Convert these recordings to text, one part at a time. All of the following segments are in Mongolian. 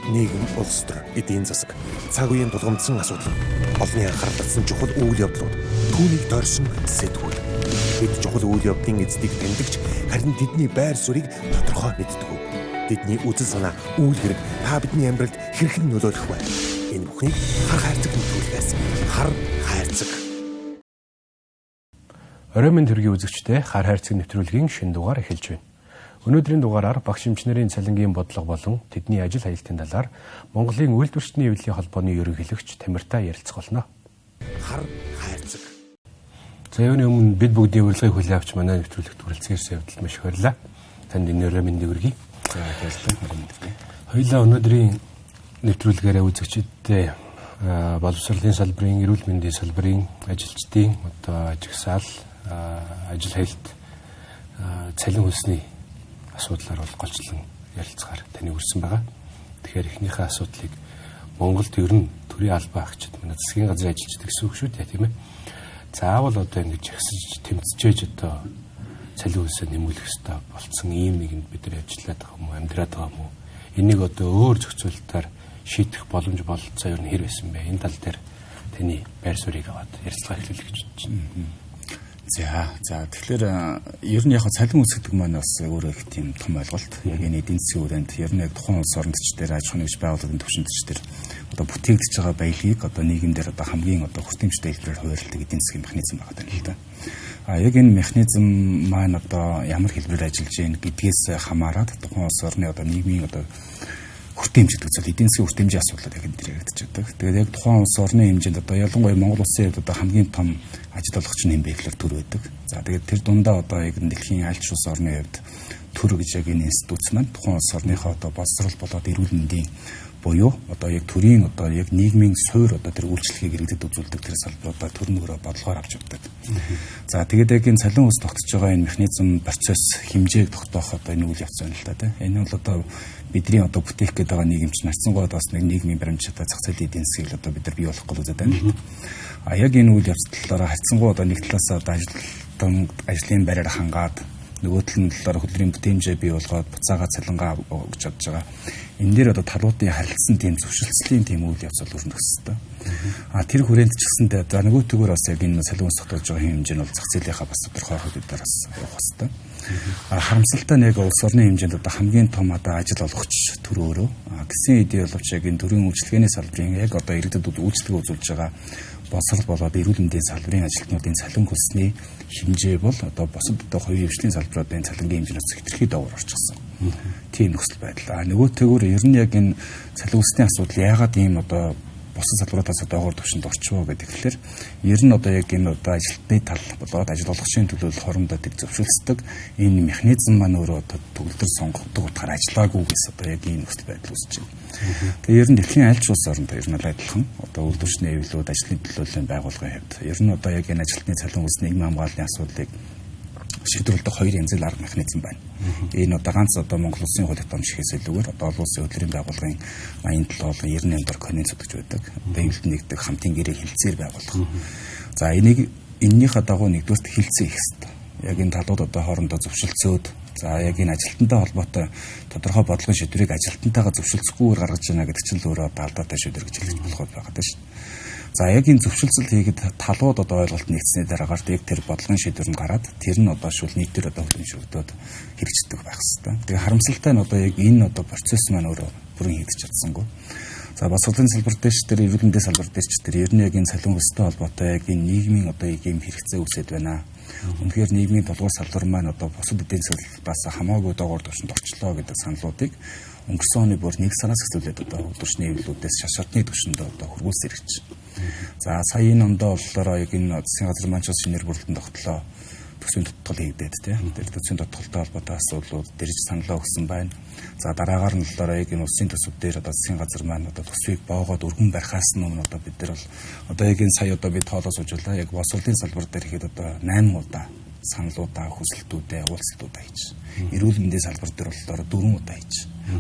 нийгэм, улс төр, эдийн засаг, цаг үеийн тулгамдсан асуудал, олонний анхаарал татсан чухал үйл явдлууд, түүнийг дорсон сэтгүүл. Бид чухал үйл явдлын эздийг тэмдэгч, харин тэдний байр суурийг тодорхой мэддэг. Тэдний үзэл санаа, үйл хэрэг та бидний амьдралд хэрхэн нөлөөлөх вэ? Энэ бүхнийг хар хайрцаг нэвтрүүлгээс хар хайрцаг. Орой минь төргийн үзэгчдээ хар хайрцаг нэвтрүүлгийн шинэ дугаар эхэлж байна. Өнөөдрийн дугаараар багш эмчнэрийн цалингийн бодлого болон тэдний ажил хаялтын талаар Монголын үйлдвэрчдийн эвлэлийн холбооны ерөнхийлөгч Тамиртай ярилцах болно. Хар хайрцаг. За юуны өмнө бид бүгдийн урилгыг хүлээн авч манай нэвтрүүлэгт хүрэлцгээрсэн явдал маш их баярлалаа. Танд энэ өрөө мэндийг хүргэе. За баярлалаа. Хоёулаа өнөөдрийн нэвтрүүлгээрээ үзэгчдээ боловсролын салбарын, эрүүл мэндийн салбарын ажилчдын ажигсаал, ажил хаялт, цалин хөлсний асуудлаар бол голчлон ярилцахаар таны хүрсэн байгаа. Тэгэхээр эхнийхээ асуудлыг Монголд ер нь төрийн албан агчид, манай засгийн газрын ажилчид гэсэн үг шүү дээ, тийм ээ. Заавал одоо ингэж ихсэж тэмцэж одоо цалин хөлсөө нэмүүлэх хэрэгтэй болцсон ийм нэгэнд бид нар ажиллаад байгаа юм уу, амьдраад байгаа юм уу? Энийг одоо өөр зохицуулалтаар шийдэх боломж бололцоо ер нь хэр байсан бэ? Энэ тал дээр таны байр суурийг аваад ярилцлага эхлүүлэх гэж бодож байна. За тэгэхээр ер нь яг цалин үс гэдэг маань бас өөрөө их тийм том ойлголт. Яг энэ эдийн засгийн хүрээнд ер нь яг тухайн улс орнд ч дээр аж ахуйн нэгж байгууллагын төвшөнд ч дээр одоо бүтээгдэж байгаа баялагийг одоо нийгэмдэр одоо хамгийн одоо хүртээмжтэй хэлбэрээр хуваарлдаг эдийн засгийн механизм байгаа юм л да. Яг энэ механизм маань одоо ямар хэлбэрээр ажиллаж байна гэдгээс хамаарат тухайн улс орны одоо нийгмийн одоо хүртээмж гэдэг зүйл эдийн засгийн хүртээмжийн асуудлууд яг энэ дээр яригдж байдаг. Тэгээд яг тухайн улс орны хэмжээнд одоо ялангуяа Монгол улсын хувьд одоо хамгийн том ажил олгогч нь хэмээх гэхээр төр байдаг. За тэгээд тэр дундаа одоо яг дэлхийн альч улс орны хувьд төр гэж яг энэ институт маань тухайн улс орныхоо одоо боловсрол болоод эрүүл мэндийн буюу одоо яг төрийн одоо яг нийгмийн суур одоо тэр үйлчлэгийг иргэдэд үзүүлдэг тэр салбаруудаа төр нөрөө бодлогоор авч явдаг. За тэгээд яг энэ цалин хөлс тогтож байгаа энэ механизм процесс хэмжээг тогтоох одоо энэ үйл явц байна л да тийм. Энэ бол одоо бидний одоо бүтээх гээд байгаа нийгэмч нарцсангууд бас нэг нийгмийн баримтчтай зах зээлийн эдийн засгийг одоо бид нар бий болгох гэж үзэж байна. Яг энэ үйл явц талаараа харьцангуй одоо нэг талаас одоо ажлын байраар хангаад нөгөө талаар хөдөлмөрийн бүтээмжээ бий болгоод буцаага цалингаа өгч чадж байгаа. Энэ дээр одоо талуудын харилцсан тийм зөвшөлтслийн тийм үйл явц бол өрнөх хэвээр. Тэр хүрээнд ч гэсэндээ за нөгөө төгөөр бас яг энэ цалин ус тогтоож байгаа хэмжээ нь бол зах зээлийнхаа бас тодорхой хөдөлмөр бас явах хэвээр. Харамсалтай нь яг улс орны хэмжээнд одоо хамгийн том одоо ажил олгогч төр өөрөө гэсэн хэдий боловч яг энэ төрийн үйлчлэгээний салбарын яг одоо иргэдэд үйлчлэгээ үзүүлж байгаа боловсрол болоод эрүүл мэндийн салбарын ажилтнуудын цалин хөлсний хэмжээ бол одоо бусад одоо хувийн хвшлийн салбаруудын цалингийн хэмжээс хэтэрхий доогуур орчихсон. Тийм нөхцөл байдал. Нөгөөтэйгөр ер нь яг энэ цалин хөлсний асуудал яагаад ийм одоо бусад салбаруудаас доогуур төвшөнд орчихвоо гэдэг тэгэхээр ер нь одоо яг энэ одоо ажилтны тал болоод ажил олгогчийн төлөөлөл хоорондоо тэг зөвшөлдсдөг энэ механизм маань өөрөө одоо төгөлдөр сонгогддог утгаар ажиллаагүй гэсэн одоо яг энэ нөхцөл байдал үүсэж байна. Тэгээ ер нь дэлхийн альч улс орнод ер нь адилхан одоо үйлдвэрчний эвлэлүүд ажлын төлөөллийн байгууллагын хувьд ер нь одоо яг энэ ажилтны цалин хөлс нийгмийн хамгааллын асуудлыг шийдвэрлэдэг хоёр янзын арга механизм байна. Энэ одоо ганц одоо Монгол улсын хуулийг томшихээс илүүгээр одоо олон улсын хөтөлбөрийн байгууллагын 87 болон 98 дор конвенц өгч байдаг. Одоо эвлэлд нэгдэх хамтын гэрээ хилцээр байгуулах. За энэнийхээ дагуу нэгдүгээрт хилцээ их хэвээр. Яг энэ талууд одоо хоорондоо зөвшөлдсөөд за яг энэ ажилтнтай холбоотой тодорхой бодлогын шийдвэрийг ажилтнтайгаа зөвшөлдсөхгүйгээр гаргаж яана гэдэг чинь л өөрөө одоо алдаатай шийдвэр гэж хэлж болох байгаад байна шүү. За яг энэ зөвшөлтсөл хийгээд талууд одоо ойлголт нэгдсэний дараагаар яг тэр бодлогын шийдвэр нь гараад тэр нь одоо шүүл нийтээр одоо хөлөмшөгдөөд хэрэгждэг байх хэвээр. Тэгээ харамсалтай нь одоо яг энэ одоо процесс маань өөрөө бүрэн хийгдэж чадсангүй. За боловсролын салбар дээр ч тэр эрүүл мэндийн салбар дээр ч тэр ер нь яг энэ цалин хөлстэй холбоотой яг энэ нийгмийн одоо яг ийм хэрэгцээ үүсэт байна. Үнэхээр нийгмийн долгуур салбар маань одоо бусад эдийн засгаас хамаагүй доогуур төвшөнд орчлоо гэдэг саналуудыг өнгөрсөн оны бүр 1 сараас эхлүүлээд одоо үйлдвэрчний эвлэлүүдээс шашаатны төвшөнд одоо хөрвүүлсэн хэрэгж. За сая энэ ондоо болохоор яг энэ засгийн газар маань ч шинээр бүрэлдэхүүн тогтлоо төсвийн тодтол хийгдээд тийм. Тэр төсвийн тодтолтой холбоотой асуудлууд дэрж саналаа өгсөн байна. За дараагаар нь болохоор яг энэ улсын төсөв дээр одоо засгийн газар маань одоо төсвийг боогоод өргөн барихаас өмнө одоо бид нар бол одоо яг энэ сая одоо би тоолоос уучлаа яг боловсролын салбар дээр ихэд одоо 8 удаа саналуудаа хүсэлтүүдээ уулзалтуудаа хийж. Эрүүл мэндийн салбар дээр болохоор 4 удаа хийж.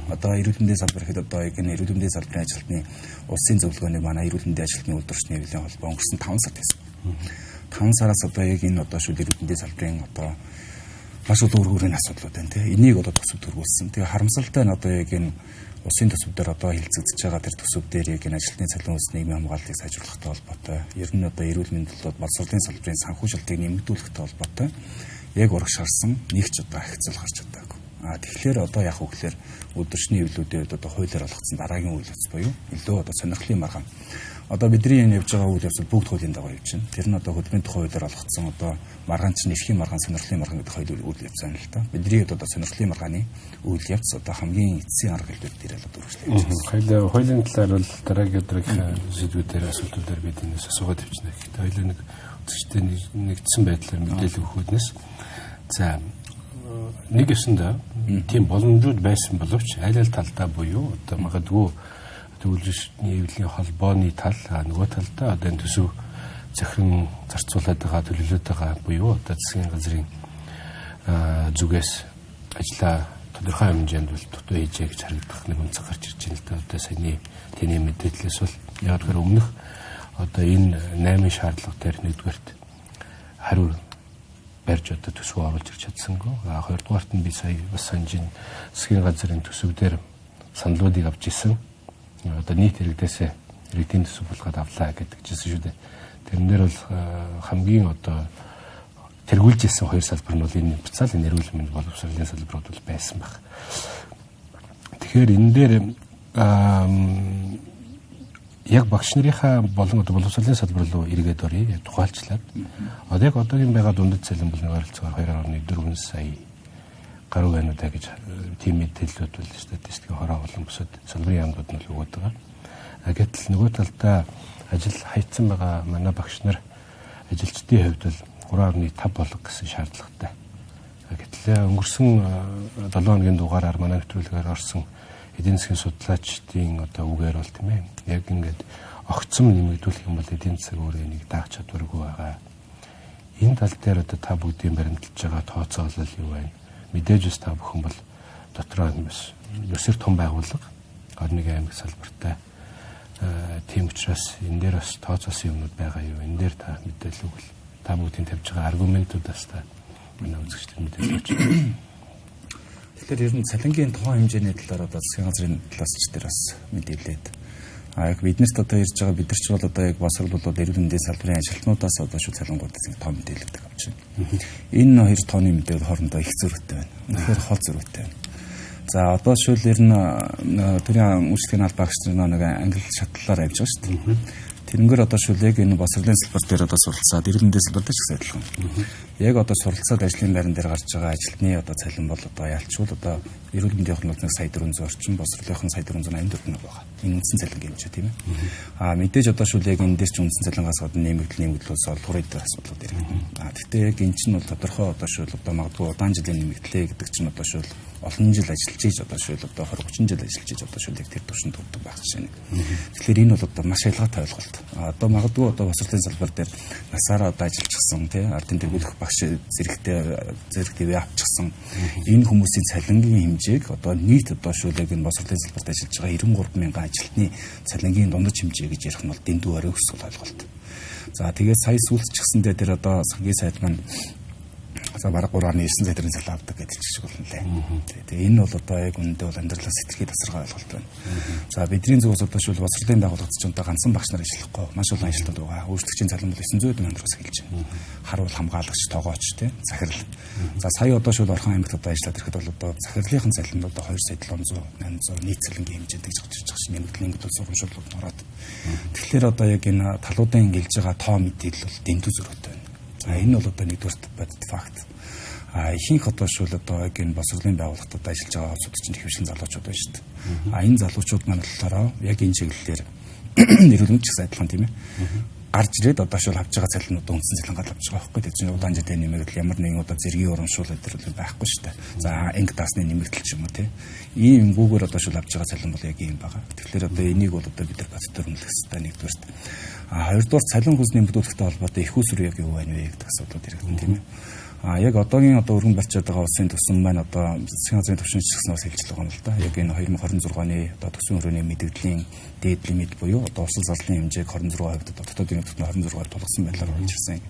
Одоо эрүүл мэндийн салбар ихэд одоо яг энэ эрүүл мэндийн салбарын ажилтны улсын зөвлөгөөний манай эрүүл мэндийн ажилтны үйлдвэрчний эвлэлийн холбоо өнгөрсөн 5 сард байсан. 5 сараас одоо яг энэ одоо шүл эрүүл мэндийн салбарын одоо маш олон өргөрийн асуудлууд байна тийм. Энийг одоо төсөв төрүүлсэн. Тэгээ харамсалтай нь одоо яг энэ Улсын төсөв дээр одоо хилцэгдэж байгаа тэр төсөв дээр яг энэ ажилтны цалин хөлс нийгмийн хамгааллыг сайжруулахтай холбоотой. Ер нь одоо эрүүл мэндийн боловсролын салбарын санхүүжилтийг нэмэгдүүлэхтэй холбоотой яг урагш харсан нэг ч одоо ахицал гарч чадаагүй. Тэгэхээр одоо яг үгээр өдөршний эвлүүдийн хувьд одоо хуулиар олгоцсон дараагийн үйл явц буюу илүү одоо сонирхлын маргаан. Одоо бидний энэ явж байгаа үйл явц бүгд хуулийн дагуу явж байна. Тэр нь одоо хөдөлмөрийн тухай хуулиар олгоцсон одоо маргаан чинь эрхийн маргаан, сонирхлын маргаан гэдэг хоёр үйл явц байна л та. Бидний одоо сонирхлын маргааны үйл явц одоо хамгийн эцсийн арга хэлбэр дээр л одоо үргэлжлэж байна. Хуулийн талаар бол дараагийн өдрийн сэдвүүдээр асуултуудаар бид энэс асуугаад явчихна. Гэхдээ хоёулаа нэг үзэгчтэй нэгдсэн байдлаар мэдээлэл өгөхөөднөөс за нэг ёсондоо тийм боломжууд байсан боловч аль аль талдаа буюу одоо магадгүй төлөвлөсний эвлэлийн холбооны тал нөгөө талдаа одоо энэ төсөв захиран зарцуулаад байгаа төлөвлөлөд байгаа буюу одоо засгийн газрын зүгээс ажлаа тодорхой хэмжээнд бол дутуу хийжээ гэж харагдах нэг үнцэг гарч ирж байна л да. Одоо саяны тэний мэдээлэлээс бол яг тэр өмнөх одоо энэ 8 шаардлага дээр нэгдүгээрт хариу барьж одоо төсөв оруулж ирч чадсангүй. Хоёрдугаарт нь би сая бас санжийн засгийн газрын төсөв дээр саналуудыг авч исэн. Одоо нийт иргэдээсээ иргэдийн төсөв болгоод авлаа гэдэг жисэн шүү дээ. Тэрэн дээр бол хамгийн одоо тэргүүлж ирсэн хоёр салбар нь бол энэ буцаал эрүүл мэнд боловсролын салбарууд бол байсан баг. Тэгэхээр энэ дээр яг багш нарынхаа болон одоо боловсролын салбар руу эргээд оръё тухайлчлаад одоо яг одоогийн байгаа дундад цалин болны ойролцоогоор 2.4 сая гаруй байна удаа гэж тийм мэдээлэлүүд бол статистикийн хороо болон бусад салбарын яамдууд нь өгöd байгаа. Гэтэл нөгөө талдаа ажил хайцсан байгаа манай багш нар ажилчдын хувьд бол 3.5 болох гэсэн шаардлагатай. Гэтэл өнгөрсөн 7 хоногийн дугаараар манай нэвтрүүлгээр орсон эдийн засгийн судлаачдын одоо үгээр бол тийм ээ яг ингээд огцом нэмэгдүүлэх юм бол эдийн засаг өөрөө нэг даах чадваргүй байгаа. Энэ тал дээр одоо та бүгдийн баримталж байгаа тооцоолол юу вэ? Мэдээж бас та бүхэн бол дотроо бас ёсөр том байгууллага орны аймаг салбартай тийм учраас энэ дээр бас тооцоосон юмнууд байгаа юу? Энэ дээр та мэдээлэл өгвөл та бүгдийн тавьж байгаа аргументуудаас та манай үзэгчдэд мэдээлэл өгч. Тэгэхээр ер нь цалингийн тухайн хэмжээний талаар одоо засгийн газрын талаас ч тэр бас мэдээлээд яг биднэрт одоо ирж байгаа бид нар ч бол одоо яг босрол болоод эрүүл мэндийн салбарын ажилтнуудаас одоо шүү цалингуудаас том мэдээлэлдэг авч байна. Энэ хоёр тооны мэдээлэл хоорондоо их зөрүүтэй байна. Тэгэхээр хол зөрүүтэй байна. За одоо шүүл ер нь төрийн үйлчлэгийн албаа багш нар нэг англи шатлалаар авч байгаа шүү дээ. Тэрнгээр одоо шүүл яг энэ босролын салбар дээр одоо суралцаад эрүүл мэндийн салбар дээр ч гэсэн адилхан. Яг одоо суралцаад ажлын байран дээр гарч байгаа ажилтны одоо цалин бол одоо ялчвал одоо эрүүл мэндийн хөрөнгөний сая 400 орчим, босролынхын сая 484 байгаа. Энэ үндсэн цалин гэж тийм ээ. Мэдээж одоо шүүл яг энэ дээр ч үндсэн цалингаас гадна нэмэгдэлээс олборын дээр асуудлууд ирэх. Гэхдээ яг энэ чинь бол тодорхой одоо шүүл одоо магадгүй удаан жилийн нэмэгдлээ гэдэг чинь одоо шүүл олон жил ажиллаж ийж одоо шүүл одоо 20-30 жил ажиллаж ийж одоо шүүл яг тэр төвшөнд төгдөг байх жишээ нэг. Тэгэхээр энэ бол одоо маш ялгаатай ойлголт. Одоо магадгүй одоо босролын салбар дээр насаараа одоо ажиллажсэн тий ардын тэргүүлэх багш зэрэгтэй авчихсан энэ хүмүүсийн цалингийн хэмжээг одоо нийт одоо шүүл яг энэ босролын салбарт ажиллаж байгаа 93 мянган ажилтны цалингийн дундаж хэмжээ гэж ярих нь бол дэндүү орой өсвөл ойлголт. За тэгээд сая сүүлччихсэндээ тэр одоо сангийн сайд маань за бараг 3.9 сая төгрөгийн цалин авдаг гэдэг чиг болно лээ. Тэгээ энэ бол одоо яг үнэндээ бол амьдралаас сэтгэхий тасархай ойлголт байна. За бидний зүгээс одоо шүүл босролын байгууллагад ч одоо ганцхан багш нар ажиллахгүй маш олон ажилтнууд байгаа. Үйлчлэгчийн цалин бол 900 мянган эхэлж байна. Харуул хамгаалагч, тоогооч тий захирал. За сая одоо шүүл Орхон аймагт одоо ажиллаад ирэхэд бол одоо захирлынхын цалин одоо 2.700 800 нийт цалингийн хэмжээнд гэж гарч ирж байгаа шин нэмэгдлийн бол сургамжуулалт ороод. Тэгэхээр одоо яг энэ талуудын гэлж байгаа тоо мэдээлэл бол дэндүү зөрүүтэй байна. За энэ бол одоо нэгдүгээр бодит факт. Ихэнх одоо шүүл одоо яг энэ босролын байгууллагад ажиллаж байгаа хүмүүсд чинь хэвшлэн залуучууд байна шүү дээ. Энэ залуучууд маань болохоор яг энэ чиглэлээр эрүүл мэндийн ч адилхан тийм ээ. Гарч ирээд одоо шүүл авч байгаа цалинууд үндсэн цалингаар авч байгаа байхгүй. Тэр чинь удаан жилийн нэмэгдэл ямар нэгэн одоо зэргийн урамшуул өдр байхгүй шүү дээ. За анги даасны нэмэгдэл ч юм уу тийм. Ийм гүүгээр одоо шүүл авч байгаа цалин бол яг ийм байгаа. Тэгэхээр одоо энийг бол одоо бид нар бодтоор үнэлэх хэрэгтэй нэгдүгээрт. Хоёрдугаар цалин хүс нэмэгдүүлэхтэй холбоотой их усүр яг юу байна вэ гэдэг асуудлууд ирэх тийм ээ. Яг одоогийн одоо өргөн барьчаад байгаа улсын төсөв маань одоо засгийн газрын төвшинч гиснээс хэлж байгаа юм л да. Яг энэ 2026 оны одоо төсвийн хөрөөний мэдээллийн дээд лимит буюу одоо урсгал зарлалын хэмжээг 26% одоо дотоодын нөхцөл 26% тулгсан байдлаар болж ирсэн.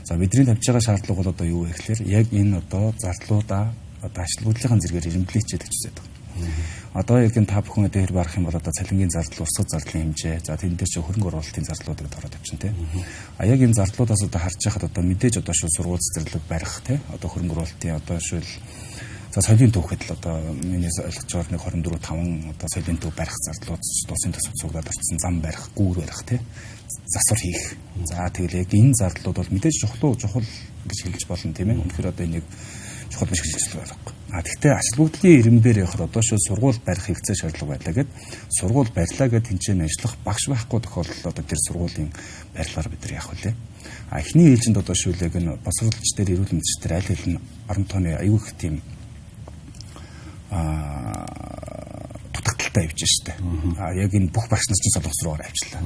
За бидний тавьж байгаа шаардлага бол одоо юу вэ гэхээр яг энэ одоо зарлуудаа одоо ачлалгуудлын зэрэгээр ирэмблээчээд гэж үздэг. Одоо яг энэ та бүхэн дээр барах юм бол одоо цалингийн зардал, урсгал зардлын хэмжээ, за тэн дээр чи хөрөнгө оруулалтын зардлуудыг ороод авчин тий. А яг энэ зардлуудаас одоо харж байхад одоо мэдээж одоо шууд сургууль цэцэрлэг барих тий. Одоо хөрөнгө оруулалтын одоо шууд за соёлын төвхэд л одоо миний ойлгож байгаа 24-5 одоо соёлын төв барих зардлууд дусын төсөв цуглаад орсон зам барих, гүүр барих тий. Засвар хийх. За тэгэл яг энэ зардлууд бол мэдээж чухал гэж хэлж болно тийм ээ. Үнэхээр одоо энийг чухал биш гэж хэлж байгаа. А тэгтээ ачлалгуудлын ирэмбээр явахад одоо шууд сургууль барих хэрэгцээ шаардлага байлаа гэд сургууль барьлаа гэд тэнцэн ажиллах багш байхгүй тохиолдолд одоо тэр сургуулийн барилгаар бид нар яах вэ? А эхний ээлжинд одоо шууд яг энэ босролч дээр эрүүл мэндч дээр аль хэл нь 10 тооны аюул их тийм дутагдaltaй явж штэ. А яг энэ бүх багш нар чинь солонгос руугаар авчлаа.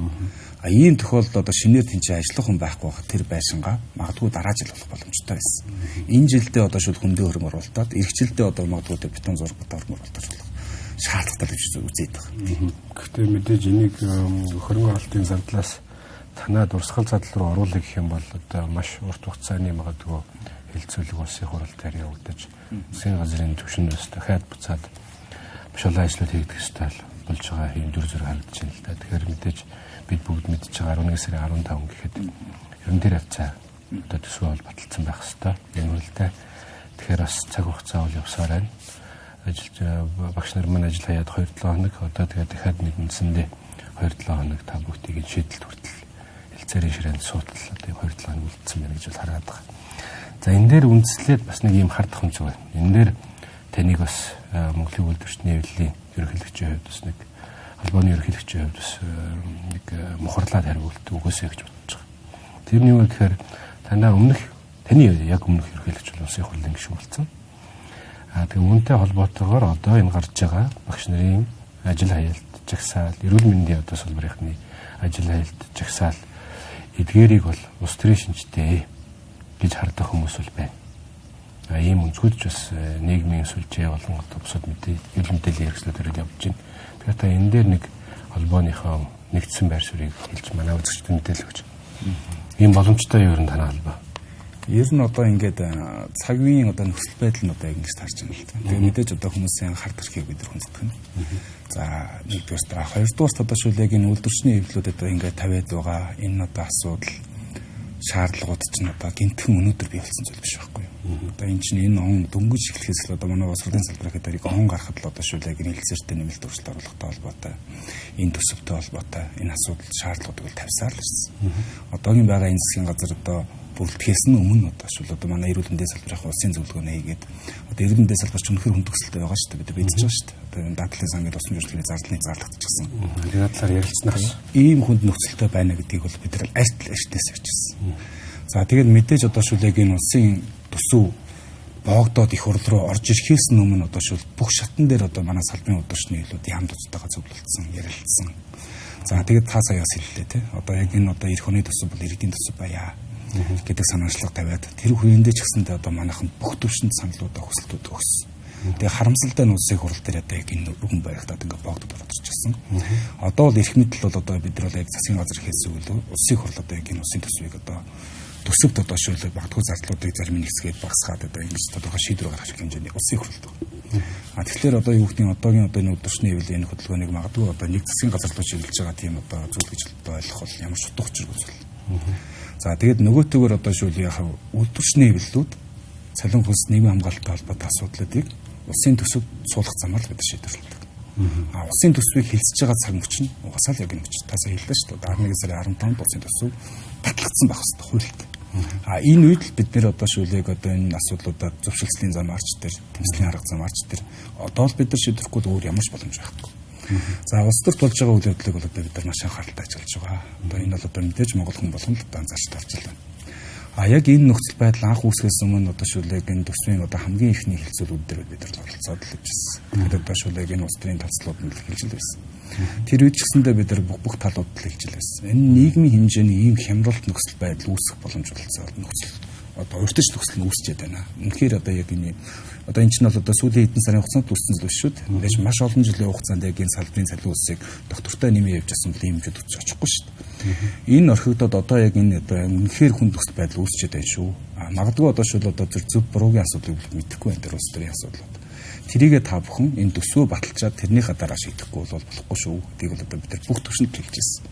А ийм тохиолдолд одоо шинээр тэнцээ ажиллах хүн байхгүй байхад тэр байшингаа магадгүй дараа жил болох боломжтой байсан. Энэ жилдээ одоо шууд хөндөө хөрөнгө оруулалтад, эх жилдээ одоо магадгүй бетон зураг хөрөнгө оруулалтад болох шаардлагатай гэж үзээд байгаа. Гэхдээ мэдээж энийг хөрөнгө оруулалтын зардлаас танаа дурсгал задал руу оруулах гэх юм бол одоо маш урт хугацааны магадгүй хилцүүлэг улсын хурал дээр явагдаж засгийн газрын түвшинээс дахиад буцаад маш олон ажлууд хийгдэх ёстой болж байгаа юм дүр зураг харагдаж байна л да. Тэгэхээр мэдээж бид бүгд мэдж байгаа 11 сарын 15 гэхэд ерөн тэр хавцаа одоо төсвөө бол баталсан байх хэвээр юм л да. Тэгэхээр бас цаг хугацаа бол явсаар байна. Ажиллаж багш нар маань ажил хаяад 2-7 хоног одоо тэгээд дахиад нэгэнсэндээ 2-7 хоног та бүгдийг шийдэлт хүртэл хэлцээрийн ширээнд суутал одоо 2-7 хоног үлдсэн байна гэж бол хараад байгаа. За энэ дээр үндэслээд бас нэг юм хардах юм зүг байна. Энэ дээр таныг бас Монголын үйлдвэрчний хэвлэлийн ерөнхийлөгчийн хувьд бас нэг албаны ерөнхийлөгчийн хувьд бас нэг мухарлаад хариулт өгөөсэй гэж бодож байгаа. Тэрний үг гэхээр танаа таны яг өмнөх ерөнхийлөгч бол улсын хурлын гишүүн болсон. Тэгээ үүнтэй холбоотойгоор одоо энэ гарч байгаа багш нарын ажил хаялт, жагсаал, эрүүл мэндийн одоо салбарынхны ажил хаялт, жагсаал эдгээрийг бол улс төрийн шинжтэй гэж хардаг хүмүүс бол байна. Ийм өнцгөлж бас нийгмийн сүлжээ болон одоо бусад мэдээллийн хэрэгслүүдээр явж байна. Тэгэхээр та энэ дээр нэг холбооныхоо нэгдсэн байр суурийг хэлж манай үзэгчдэд мэдээлэл өгч. Ийм боломжтой юу юм танаа холбоо? Ер нь одоо ингээд цагийн одоо нөхцөл байдал нь одоо ингэж тарж байна л да. Тэгээ мэдээж одоо хүмүүсийн хард төрхийг бид нар хүнддэг нь. За нэгдүгээр хоёрдугаар одоо шүлэг энэ үйлдвэрчний хэвлэлүүд одоо ингээд тавиад байгаа энэ одоо асуудал шаардлагууд чинь одоо гинтхэн өнөөдөр бий болсон зүйл биш байхгүй юу. Одоо энэ чинь энэ он дөнгөж эхлэхээс л одоо манай босролын салбарын хэдэрийг он гаргахад л одоо шүлэг энэ хэлцээртэй нэмэлт өөрчлөлт оруулахтай холбоотой энэ төсөвтэй холбоотой энэ асуудал шаардлагуудыг л тавьсаар л ирсэн. Одоогийн байгаа энэ засгийн газар одоо бүрдгээс нь өмнө одоо шүл одоо манай эрүүл мэндийн салбарын улсын зөвлөгөөнөө хийгээд одоо эрүүл мэндийн салбарч өнөхөр хүндөхсэлтэй байгаа шүү дээ. Бид мэдчихэж байгаа шүү дээ. Одоо энэ дадлын сангийн тусламж үйлчлэгийн зардлыг зарлагдчихсан. Тэгээд талаар ярилцсанаас ийм хүнд нөхцөлтэй байна гэдгийг бол бид нар эртнээс ярьчихсан. За тэгээд мэдээж одоо шүл яг энэ улсын төсөв боогдоод их хурл руу орж ирэхээс өмнө одоо шүл бүх шатан дээр одоо манай салбарын удирчны хэлүүдийн хамт үзтэйгээ зөвлөлдсөн, ярилцсан. За тэгээд та саяас хэллээ те. Одоо яг энэ одоо эх оны төсөв бол иргэдийн төсөв байя гэдэг санаачлага тавиад тэр хүрээндээ ч гэсэндээ одоо манайхан бүх төвшөнд саналуудаа хүсэлтүүд өгсөн. Тэгээ харамсалтай нь улсын хурал дээр одоо яг энэ өргөн баригдаад ингээд боогдод орж ирчихсэн. Одоо бол эрх мэдэл бол одоо бид нар бол яг засгийн газар хийсэн үйл улсын хурал одоо яг энэ улсын төсвийг одоо төсөвт одоо шүүлэг багтгүй зардлуудыг зарим нь хэсгээд багасгаад одоо ингэж тодорхой шийдвэр гаргах хэмжээний улсын хуралд. Тэгэхээр одоо юу гэдгийг одоогийн одоо энэ үйлдвэрчний хэвлэлийн хөдөлгөөнийг магадгүй одоо нэг засгийн газар руу чиглэж байгаа тийм одоо зүйл гэж ойлгох бол ямар ч утга учиргүй зүйл. За тэгээд нөгөөтэйгөр одоо шүүл яхав үйлдвэрчний хэвлэлүүд цалин хөлс нийгмийн хамгаалалттай холбоотой асуудлуудыг улсын төсөвд суулгах замаар л бид шийдвэрлэдэг. Улсын төсвийг хэлцэж байгаа цаг мөч нь угаасаа л яг энэ мөч. Тасаа хэллээ шүү дээ. 11 сарын 15-нд улсын төсөв батлагдсан байх хэрэгтэй хуульд. Энэ үед л бид нэр одоо шүүлэг одоо энэ асуудлуудад зөвшөөрлөлийн замаарч дээр, тэмцлийн арга замаарч дээр одоо л бид нар шийдэхгүй л өөр ямар ч боломж байхгүй. За улс төрт болж байгаа үйл явдлыг бол одоо бид нар маш анхааралтай ажиллаж байгаа. Одоо энэ бол одоо мэдээж Монгол хүн болгон л одоо анзаарч тавьж байна. Яг энэ нөхцөл байдал анх үүсгэхээс өмнө одоо шүүлэг энэ төсвийн одоо хамгийн ихний хэлцүүлүүд дээр бид нар оролцоод л явжсэн. Тэгэхээр одоо шүүлэг энэ улс төрийн талцлууд нь хэлж л байсан. Тэр үед ч гэсэндээ бид нар бүх талууд л хэлж л байсан. Энэ нийгмийн хэмжээний ийм хямралт нөхцөл байдал үүсэх боломж болцоо нөхцөл одоо урьдчилан нөхцөл нь үүсчихэд байна. Үнэхээр одоо яг энэ одоо энэ чинь бол одоо сүүлийн хэдэн сарын хугацаанд үүссэн зүйл шүү дээ. Мэдээж маш олон жилийн хугацаанд яг энэ салбарын цалин үйлсийг доктортой нэмээ явж байсан бол ийм хэмжээд өсөж очихгүй шүү дээ. Энэ орхигдоод одоо яг энэ одоо үнэхээр хүнд нөхцөл байдал үүсчихэд байна шүү. Магадгүй одоо шул одоо зөв буруугийн асуудлыг мэдэхгүй байна дээр улс төрийн асуудлууд. тэрийгээ та бүхэн энэ төсвөө баталчаад тэрнийхээ дараа шийдэхгүй бол болохгүй шүү гэдгийг бол одоо бид нар бүх төвшөнд хэлж байсан.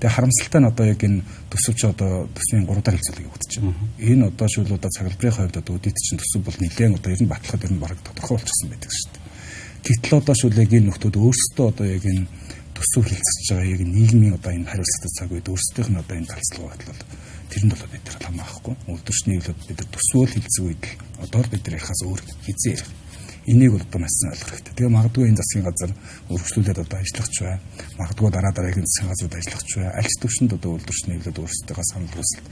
Тэгээ харамсалтай нь одоо яг энэ төсөвч одоо төсвийн 3 дахь хэлцүүлгийг үзэж байна. Энэ одоо шүүлүүдэ цаглбарын хувьд одоо үдийт чинь төсөв бол нэлээд одоо ер нь батлахад ер нь бараг тодорхой болчихсон байдаг шүү дээ. Гэтэл одоо шүүлэг энэ нөхдүүд өөрсдөө одоо яг энэ төсөв хэлцэж байгаа яг нийгмийн одоо энэ хариуцлагатай цаг үед өөрсдийнх нь одоо энэ талцлага батлал тэрэнд бол бид нар хамаахгүй. Үйлдвэрчний хувьд бид нар төсвөл хэлцэх үед л одоо бид нар ярихаас өөр хизээ ярих. Энийг бол одоо маш сайн ойлгох хэрэгтэй. Тэгээ магадгүй энэ засгийн газар өргөжлүүлээд одоо ажиллах ч бай. Магадгүй дараа дараагийн засгийн газрууд ажиллах ч бай. Аль ч төвшөнд одоо үйлдвэрчний хувьд өөрсдөө санал хүсэлт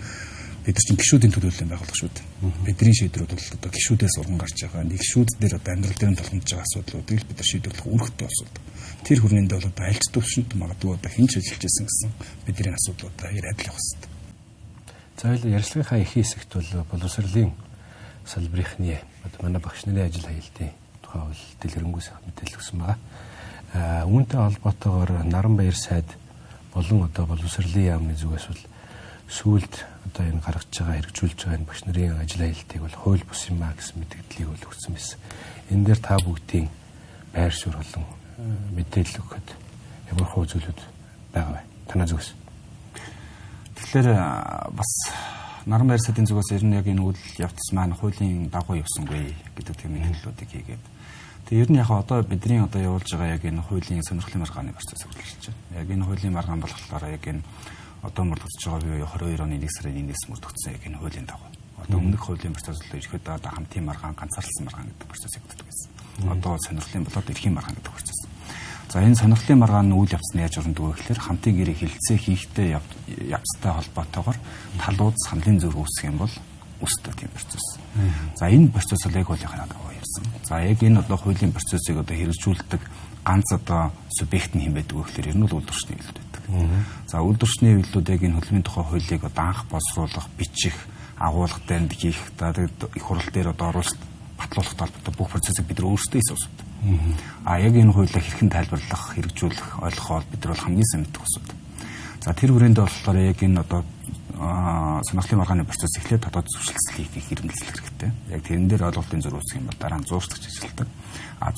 бид нар чинь гишүүдийн төлөөллийн байгууллага шүү дээ. Бидний шийдвэрүүд бол одоо гишүүдээс уран гарч байгаа. Нэг гишүүд дээр одоо амьдрал дээр нь тулгамж байгаа асуудлуудыг бид нар шийдвэрлэх үүрэгтэй асуудал. Тэр хүрээндээ бол одоо аль ч төвшөнд магадгүй одоо хинч ажиллаж байсан гэсэн бидний асуудлуудаа яриад л явах хэрэгтэй. За хоёул ярилцлагынхаа их хэсэгт бол боловсролын салбарынхны одоо манай багш нарын ажил хаялтын тухай бол дэлгэрэнгүй сайхан мэдээлэл өгсөн байгаа. Үүнтэй холбоотойгоор Наранбаяр сайд болон одоо боловсролын яамны зүгээс бол сүүлд одоо энэ гаргаж байгаа хэрэгжүүлж байгаа энэ багш нарын ажил хаялтыг бол хууль бус юм а гэсэн мэдээллийг бол өгсөн байсан. Энэ дээр та бүгдийн байр суурь болон мэдээлэл өгөхөд ямар хөө зүйлүүд байгаа вэ? Танай зүгээс. Тэгэхээр бас Наранбаяр сайдын зүгээс ер нь яг энэ үйл явц маань хуулийн дагуу явсангүй гэдэг тийм мэдээллүүдийг хийгээд. Тэгээ ер нь яг одоо бидний одоо явуулж байгаа яг энэ хуулийн сонирхлын маргааны процесс үргэлжилж байна. Яг энэ хуулийн маргаан болохоор яг энэ одоо мөрдөгдөж байгаа бие 22 оны 1 сарын 1-ээс мөрдөгдсөн яг энэ хуулийн дагуу. Одоо өмнөх хуулийн процесс бол ихэд одоо хамтын маргаан, ганцаардсан маргаан гэдэг процесс явагддаг байсан. Одоо сонирхлын болоод эрхийн маргаан гэдэг процесс. За энэ сонирхлын маргааны үйл явц нь яаж өрнөдөг вэ гэхээр хамтын гэрээ хилцээ хийхтэй явцтай холбоотойгоор талууд саналын зүрх үүсэх юм бол үүсдэг тийм процесс. За энэ процесс бол яг хуулийнхаа дагуу явсан. За яг энэ одоо хуулийн процессыг одоо хэрэгжүүлдэг ганц одоо субъект нь хэм байдаг вэ гэхээр ер нь бол үйлдвэрчний хэлүүд байдаг. За үйлдвэрчний хэлүүд яг энэ хөдөлмөрийн тухай хуулийг одоо анх боловсруулах, бичих, агуулгах, дайнд хийх, их хурал дээр одоо оруулалт батлуулах талбарт бүх процессыг бид нар өөрсдөө хийсэн. Яг энэ хуулийг хэрхэн тайлбарлах, хэрэгжүүлэх, ойлгох бол бид нар хамгийн сайн мэддэг асуудал. За тэр хүрээндээ болохоор яг энэ одоо сонирхлын маргааны процесс эхлээд дотоод зөвшөлтсөлийг хэрэгжүүлэх хэрэгтэй. Яг тэрэн дээр ойлголтын зөрүү үүсэх юм бол дараа нь зуурчлагч ажилладаг.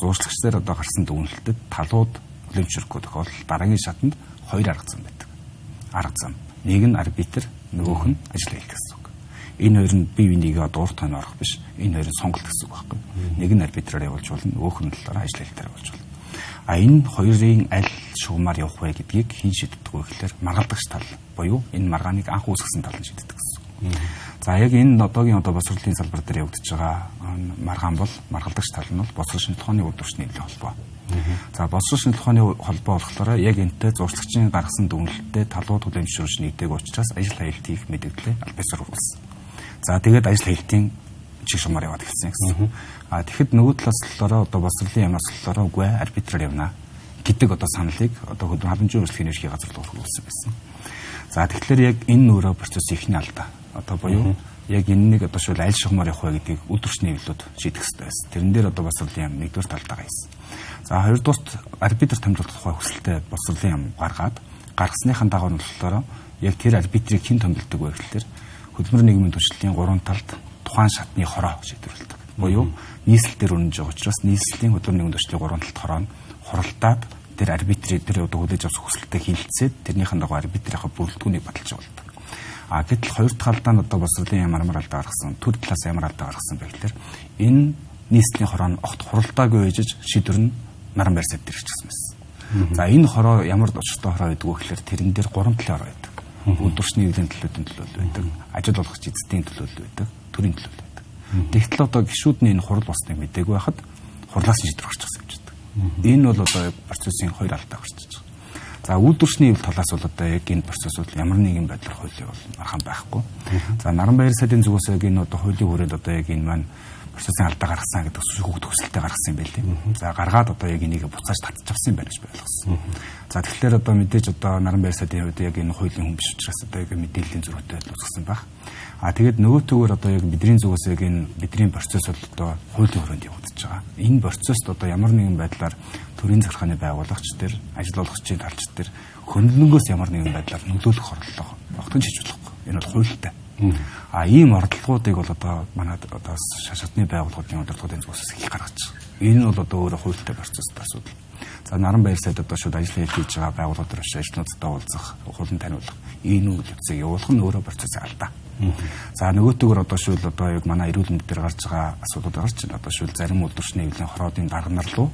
Зуурчлагч дээр одоо гарсан дүгнэлтэд талууд хүлэмжшэрхгүй тохиолдолд дараагийн шатанд 2 арга зам байдаг. Арга зам. Нэг нь арбитр, нөгөөх нь ажил хаялт гэсэн үг. Энэ хоёр нь бие бинийгээ одоо урт тойрон орох биш. Энэ хоёр нь сонголт гэсэн үг байхгүй. Нэг нь арбитраар явуулж болно, нөгөөх нь талаараа ажил хаялтаар явуулж болно. Энэ хоёрын аль шугамар явах вэ гэдгийг хэн шийддэг вэ гэхээр маргалдагч тал буюу энэ маргааныг анх үүсгэсэн тал нь шийддэг гэсэн. За яг энэ одоогийн одоо боловсролын салбар дээр явагдаж байгаа маргаан бол маргалдагч тал нь бол боловсрол шинжилгээний үйлдвэрчний хэлний холбоо. За боловсрол шинжилгээний холбоо болохоор яг энэтэй зурцлагчийн гаргасан дүгнэлттэй талууд хүлэмжшүүлж нэгдэг учраас ажил хаялт хийх мэдээлэл аль бисаар өгүүлсэн. За тэгээд ажил хаялтын чиг шумаар яваад эхэлсэн гэсэн. Тэгэхэд нөгөө талаас болохоор одоо боловсролын яамнаас болохоор үгүй арбитраар явна гэдэг одоо саналыг одоо хөдөлмөрийн халамжийн үйлчлэгийн ерхий газар руу хөрвүүлсэн байсан. За тэгэхээр яг энэ нөрөө процесс ихний алдаа. Одоо буюу яг энэ нэг одоо шил аль шугамар явах вэ гэдгийг үйлдвэрчний хэлүүд шийдэх хэрэгтэй байсан. Тэрэн дээр одоо боловсролын яам нэгдүгээр талдаа хийсэн. За хоёрдугаарт арбитр томилох тухай хүсэлтэд боловсролын яам гаргаад гаргасныхаа дагуу нь болохоор яг тэр арбитрийг хэн томилдог вэ гэхээр хөдөлмөрийн нийгмийн түвшлийн 3 талд тухайн шатны хороо шийдвэрлэдэг. Буюу нийслэл дээр өрнөж байгаа учраас нийслэлийн хөдөлмөрийн нийгмийн түвшлийн 3 талд хороо нь хуралдаад тэр арбитрийн тэр одоо хүлээж авах хүсэлтэд хилцээд тэрнийхэн дагуу арбитрийнхаа бүрэлдэхүүнийг баталж явуулдаг. Гэтэл хоёр дахь алдаа нь одоо боловсролын ямар алдаа гаргасан, төр талаас ямар алдаа гаргасан бэ гэхээр энэ нийслэлийн хороо нь огт хуралдаагүй ээжж шийдвэр нь Наранбаяр сайд дээр ирчихсэн байсан. За энэ хороо ямар очтой хороо байдаг вэ гэхээр тэрэн дээр 3 талын хороо байдаг. Үйлдвэрчний эвлэлийн төлөвлөлтийн төлөөлөл байдаг, ажил олгогч эзэдийн төлөөлөл байдаг, төрийн төлөөлөл байдаг. Тэгтэл одоо гишүүдний энэ хурал болсныг мэдээгүй байхад хурлаас шийдвэр гарч ирсэн юм байна. Энэ бол одоо процессын 2 алдаа гарчиж байгаа. За үйлдвэрчний эвлэл талаас бол одоо яг энэ процесс бол ямар нэгэн байдлаар хуулийн бол мархан байхгүй. За Наранбаяр сайдын зүгээс яг энэ одоо хуулийн хүрээнд одоо яг энэ маань процессын алдаа гаргасан гэдэг шүүхт хүсэлтэд гаргасан юм байл. За гаргаад одоо яг энийг буцааж татчих авсан юм байна гэж ойлгосон. За тэгэхээр одоо мэдээж одоо Наранбаяр сайдын хувьд яг энэ хуулийн хүн биш учраас одоо яг мэдээллийн зөрүүтэй үзсэн баг. Тэгээд нөгөөтгөөр одоо яг бидний зүгээс яг энэ бидний процесс бол одоо хуулийн хүрээнд явагдаж байгаа. Энэ процесст одоо ямар нэгэн байдлаар төрийн захиргааны байгуулагч төр, ажил олгогчийн талч төр хөндлөнгөөс ямар нэгэн байдлаар нөлөөлөх орлого огтон шийдвэрлэхгүй. Энэ бол хуультай. Ийм оролдлогоодыг бол одоо манай одоо шатны байгууллагын удирдлагын зүгээс их гаргаж байгаа. Энэ нь бол одоо өөрөө хуультай процесстэй асуудал. За наран баяр сайд одоо шууд ажил хийж байгаа байгууллагууд руу ажлуудтай уулзах, хуулан таниулах, энэ үйл явцыг явуулах нь өөрөө процесс алдаа. За нөгөөтэйгөр одоо шууд одоо яг манай эрүүл мэнд дээр гарч байгаа асуудлууд гарч байна. Одоо шууд зарим үйлдвэрчний эвлэн хороодын дарга нар руу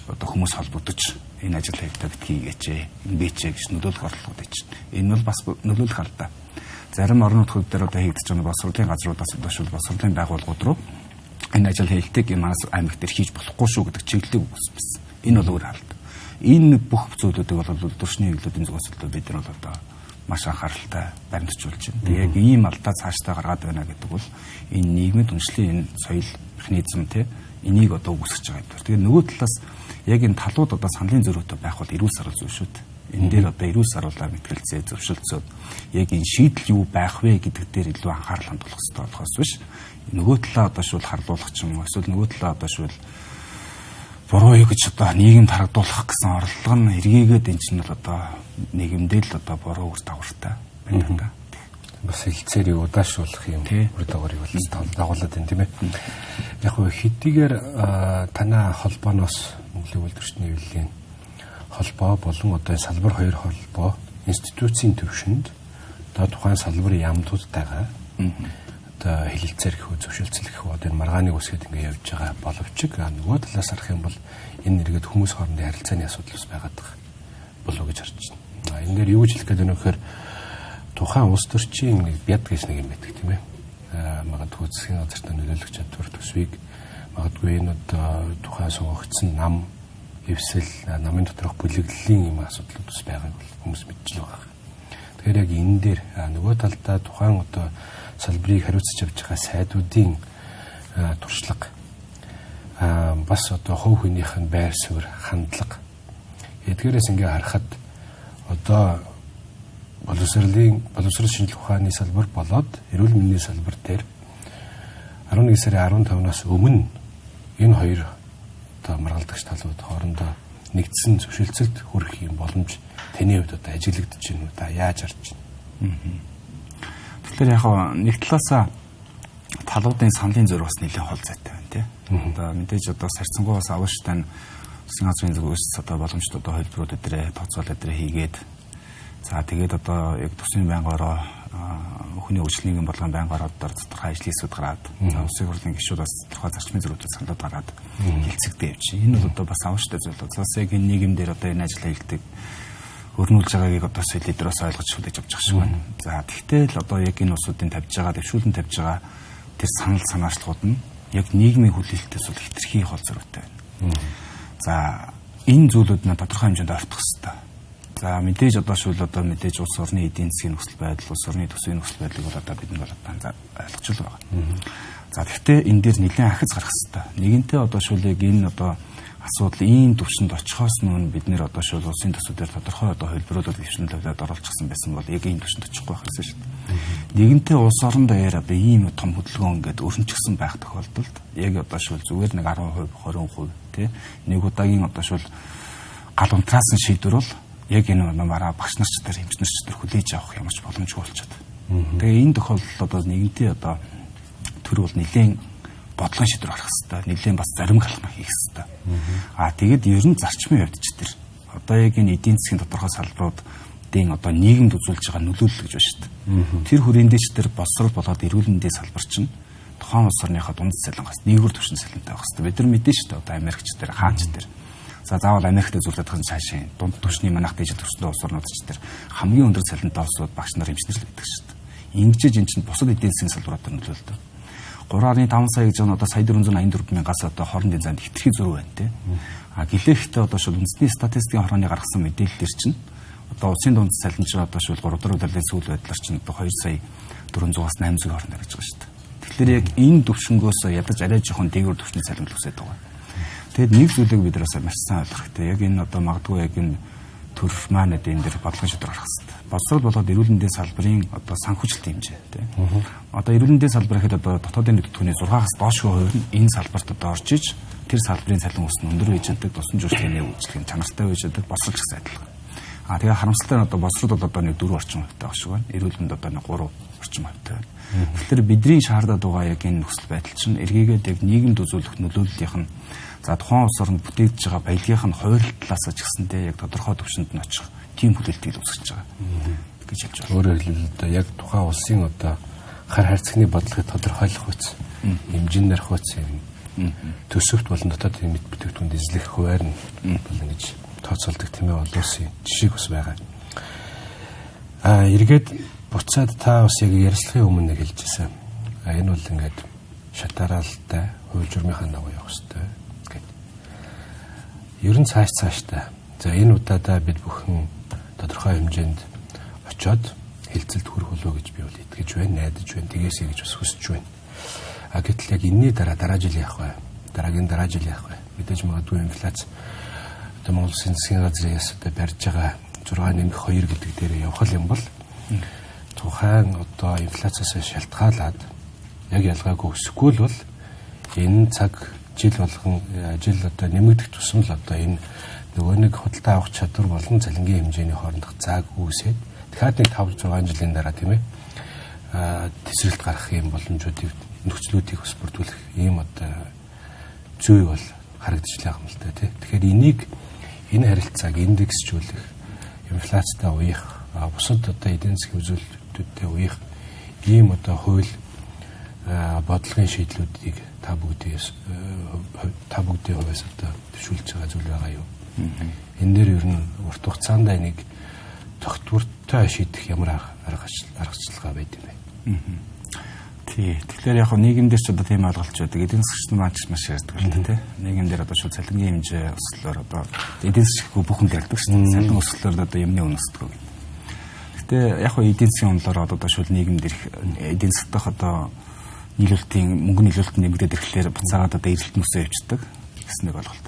одоо хүмүүс холбогдож энэ ажил хийхдээ хийгээч, ингэч гэж нөлөөлөх орлогод чинь. Энэ бол бас нөлөөлөх алдаа. Зарим орон нутгууд дээр одоо хийгдэж байгаа боловсролын газруудаас одоо шууд боловсролын байгууллагууд руу энэ ажил хийлтийг энэ манаас аймаг дээр хийж болохгүй шүү гэдэг чиглэлийг өгсөн. Энэ бол өөр алд. Энэ бүх зүйлүүдийг бол үйлдвэрчний эвлэлүүдийн зүгээс л бид нар бол одоо маш анхааралтай баримтжуулж байна. Тэгээ яг ийм алдаа цаашдаа гаргаад байна гэдэг бол энэ нийгмийн үндэслэлийн энэ соёл механизм энийг одоо үүсгэж байгаа юм. Тэгээ нөгөө талаас яг энэ талууд одоо саналын зөрүүтэй байх бол эрүүл сарвал зүйл шүү дээ. Энэ дээр одоо эрүүл сарвалаар мэтгэлцээ зөвшөлдсөд яг энэ шийдэл юу байх вэ гэдэг дээр илүү анхаарал хандуулах хэрэгтэй болохоос биш. Нөгөө талаа одоо шууд харлуулах ч юм уу эсвэл нөгөө талаа одоо шууд буруу юу гэж одоо нийгэмд харагдуулах гэсэн орлого нь эргээгээд эн чинь бол одоо нийгэмдээ л одоо буруу үр дагавартай байна да. Бас хэлцээрийг удаашруулах юм үр дагаврыг бол дагуулад байна тийм ээ. Яг хөө хэдийгээр танай холбооноос Монголын үйлдвэрчний эвлэлийн холбоо болон одоо салбар хоёр холбоо институцийн төвшөнд одоо тухайн салбарын яамдуудтайгаа одоо хэлэлцээр гэх зөвшөлдсөл гэх одоо энэ маргааныг үсгээд ингэ явж байгаа боловч нөгөө талаас харах юм бол энэ нэргээд хүмүүс хоорондын харилцааны асуудал бас байгаад байгаа болов гэж харж байна. Энэ дээр юу гэж хэлэх гээд байна вэ гэхээр тухайн улс төрчийн нэг бяд гэж нэг юм байдаг тийм ээ. Магадгүй засгийн газартаа нөлөөлөх чадвар төсвийг магадгүй энэ одоо тухайн сонгогдсон нам эвсэл намын доторх бүлэглэлийн юм асуудлууд бас байгааг хүмүүс мэдчихэж байгаа. Тэгэхээр яг энэ дээр нөгөө талдаа тухайн одоо салбарыг хариуцж авч байгаа сайдуудын туршлага бас одоо хувь хүнийх нь байр суурь хандлага эдгээрээс ингээ харахад одоо боловсрол шинжилгээ ухааны салбар болоод эрүүл мэндийн салбар дээр 11 сарын 15-наас өмнө энэ хоёр одоо маргалдагч талууд хоорондоо нэгдсэн зөвшөлтсөлд хүрэх юм боломж таны хувьд одоо ажиглагдаж байна уу? Та яаж харж байна? Тэгэхээр яг нэг талаасаа талуудын саналын зөрүү бас нэлээд хол зайтай байна тий. Одоо мэдээж одоо сарцсангуйгаас авааштай засгийн газрын зүгээс одоо боломжтой одоо хөлбөрүүд өдрөө тооцоол өдрөө хийгээд за тэгээд одоо яг төсвийн байнгаараа хүний үйлчлэгийн бодлогын байнгаараа тодорхой ажлын хэсүүд гараад за улсын хурлын гишүүд бас тодорхой зарчмын зөрүүтэй саналууд гараад хэлцэгдээ явж. Энэ бол одоо бас авааштай зүйл. Бас яг энэ нийгэмдэр одоо энэ ажил хийлдэг өрнүүлж байгаагийг одоо лидерээс ойлгож хүлээж авч байгаа шиг байна. За тэгвэл одоо яг энэ улсуудын тавьж байгаа дэвшүүлэн тавьж байгаа тэр санал санаачлалууд нь яг нийгмийн хүлээлтээс бол хэтэрхий хол зөрүүтэй байна. За энэ зүйлүүд нь тодорхой хэмжээнд ортох хэрэгтэй. За мэдээж одоо шул одоо мэдээж улс орны эдийн засгийн нөхцөл байдал, улс орны төсвийн нөхцөл байдлыг бол одоо бид нар ойлгож байгаа. За тэгвэл энэ дээр нэлээд ахиц гарах хэрэгтэй. Нэгэнтээ одоо шул яг энэ одоо асуудал ийм төвшөнд очихоос өмнө бид нэр одоо шул улсын төсвүүдээр тодорхой одоо хөлбөрөөлөлт дэвшин тавьад оруулчихсан байсан бол яг ийм төвшөнд очихгүй байх гэсэн шүү дээ. Нэгэнтээ улс орон дээр одоо ийм том хөдөлгөөн ингээд өрнөчгсөн байх тохиолдолд яг одоо шул зүгээр нэг 10%, 20% тий нэг удаагийн одоо шул гал унтраас нь шийдвэр бол яг энэ мараа багш нар ч тэр хэмжнэр ч тэр хүлээж авах ямар ч боломжгүй болчиход. Тэгээ энэ тохиолдолд одоо нэгэнтээ одоо төр бол нэлээд бодлогын шийдвэр гаргах хэрэгтэй. Нэлээд бас зарим халахна хийх хэрэгтэй. Тэгээд ер нь зарчмын хувьд ч тэр одоо яг энэ эдийн засгийн тодорхой салбаруудын одоо нийгэмд үзүүлж байгаа нөлөөлөл гэж байна шүү дээ. Тэр хүрээнд ч тэр боловсрол болоод эрүүл мэндийн салбар чинь тухайн улс орныхаа дунд цалингаас нэгдүгээр түвшин цалинтай байх хэрэгтэй. Бид нар мэдэн шүү дээ одоо Америкч тэр хаач тэр за заавал Америкт үзүүлдэг гэсэн цаашаа дунд түвшний манайх дижитал төвчөндөө улс орнууд ч тэр хамгийн өндөр цалинтай улсууд багш нар эмчнэр л гэдэг шүү дээ. Ингэж энэ чинь бусад эдийн засгийн салбаруудад нөлөөлдөг. 3.5 сая гэж нь одоо сая 484 мянгаас одоо хоорондын зайд хэтэрхий зөрүү байна тий. Гэлээхтэй одоо шууд үндэсний статистикийн хорооны гаргасан мэдээлэлээр чинь одоо улсын дунд цалин чинь одоо шууд 3 дахь удаагийн сүүл байдлаар чинь одоо 2 сая 400-аас 800 хооронд гарч байгаа шүү дээ. Тэгэхээр яг энэ төвшнгөөс ядаж арай жоохон дээгүүр төвчний цалин үсээд байгаа. Тэгэд нэг зүйлийг бид нараас маш сайн ойлгох хэрэгтэй. Яг энэ одоо магадгүй яг энэ төр маань энэ дээр бодлогын шийдвэр гаргах хэрэгтэй. Боловсрол болоод эрүүл мэндийн салбарын одоо санхүүжилт хэмжээ тийм. Одоо эрүүл мэндийн салбар гэхэд одоо дотоодын нэтгүүний 6-аас доошгүй хувь нь энэ салбарт одоо орж иж тэр салбарын цалин өс нь өндөр байж байгаа тусан жуулчны үйлчлэгийн чанартай байж байгаа боловсролч гэсэн адилхан. Тэгээ харамсалтай нь одоо боловсрол бол одоо нэг 4 орчим хувьтай баг шиг байна. Эрүүл мэнд одоо нэг 3 орчим хувьтай байна. Тэгэхээр бидний шаардаад байгаа яг энэ нөхцөл байдал чинь эргээгээд яг нийгэмд үзүүлэх нөлөөллийнх нь За тухайн улс орнд бүтээгдэж байгаа баялагийнх нь хууль талаас ч гэсэндээ яг тодорхой төвшөнд нь очих тийм хүлээлтийг үүсгэж байгаа гэж хэлж байна. Өөрөөр хэлбэл одоо яг тухайн улсын одоо хар хайрцагны бодлогыг тодорхойлох үс, хэмжээнд нарах үс юм. Төсөвт болон дотоодын мэд бүтээгдэхүүнд эзлэх хуваар нь болно гэж тооцоолдог тийм ээ, олон улсын жишээг бас байгаа. Эргээд буцаад та бас яг ярилцлагын өмнө нэг хэлжсэн. Энэ бол ингээд шатараалтай хууль журмынхаа дагуу явах хэрэгтэй гэдэг. Ер нь цааштай. За энэ удаадаа бид бүхэн тодорхой хэмжээнд очоод хилцэлд хүрэх болов гэж би бол итгэж байна, найдаж байна, тэгээсэй гэж бас хүсэж байна. Гэтэл яг энэний дараа жил яах вэ? Дараагийн дараа жил яах вэ? Мэдээж магадгүй инфляц одоо Монгол Улсын засгийн газрын ясад барьж байгаа 6.2 гэдэг дээр явах юм бол тухайн одоо инфляцаас шалтгаалаад яг ялгаагүй өсөхгүй бол энэ цаг жил болгон жил одоо нэмэгдэх тусам л одоо энэ нөгөө нэг худалдаа авах чадвар болон цалингийн хэмжээний хоорондох зааг үүсээд дахиад нэг 5-6 жилийн дараа тийм ээ тесрэлт гарах юм боломжуудыг нөхцлүүдийг бас бүрдүүлэх ийм одоо зүй бол харагдаж байгаа юм л та тий. Тэгэхээр энийг энэ харилцааг индексжүүлэх, инфляцтай уяах, бусад одоо эдийн засгийн үзүүлэлтүүдтэй уяах ийм одоо хууль бодлогын шийдлүүдийг та бүгдийн хувьас одоо төшүүлж байгаа зүйл байгаа юу? Энэ дээр ер нь урт хугацаанд энийг тогтвортой шийдэх ямар аргачлалгаа байд юм бэ? Тий. Тэгэхээр яг нийгэмдэр ч одоо тийм ойлголт байдаг. Эдийн засгч нар маш ярьдаг л дээ, тий. Нийгэмдэр одоо шууд цалингийн хэмжээ өслөөр одоо эдийн засгийн бүхэнд ярьдаг шүү дээ. Цалин өслөөр одоо юмны үн өсдөг гэдэг. Гэтэ яг эдийн засгийн үнэлээр одоо шууд нийгэмдэр эдийн засгах одоо нийлүүлэлтийн мөнгө нийлүүлэлт нэмэгдээд ирэхлээр буцаагаад одоо эрэлт мөсөө явчихдаг гэсэн нэг ойлголт.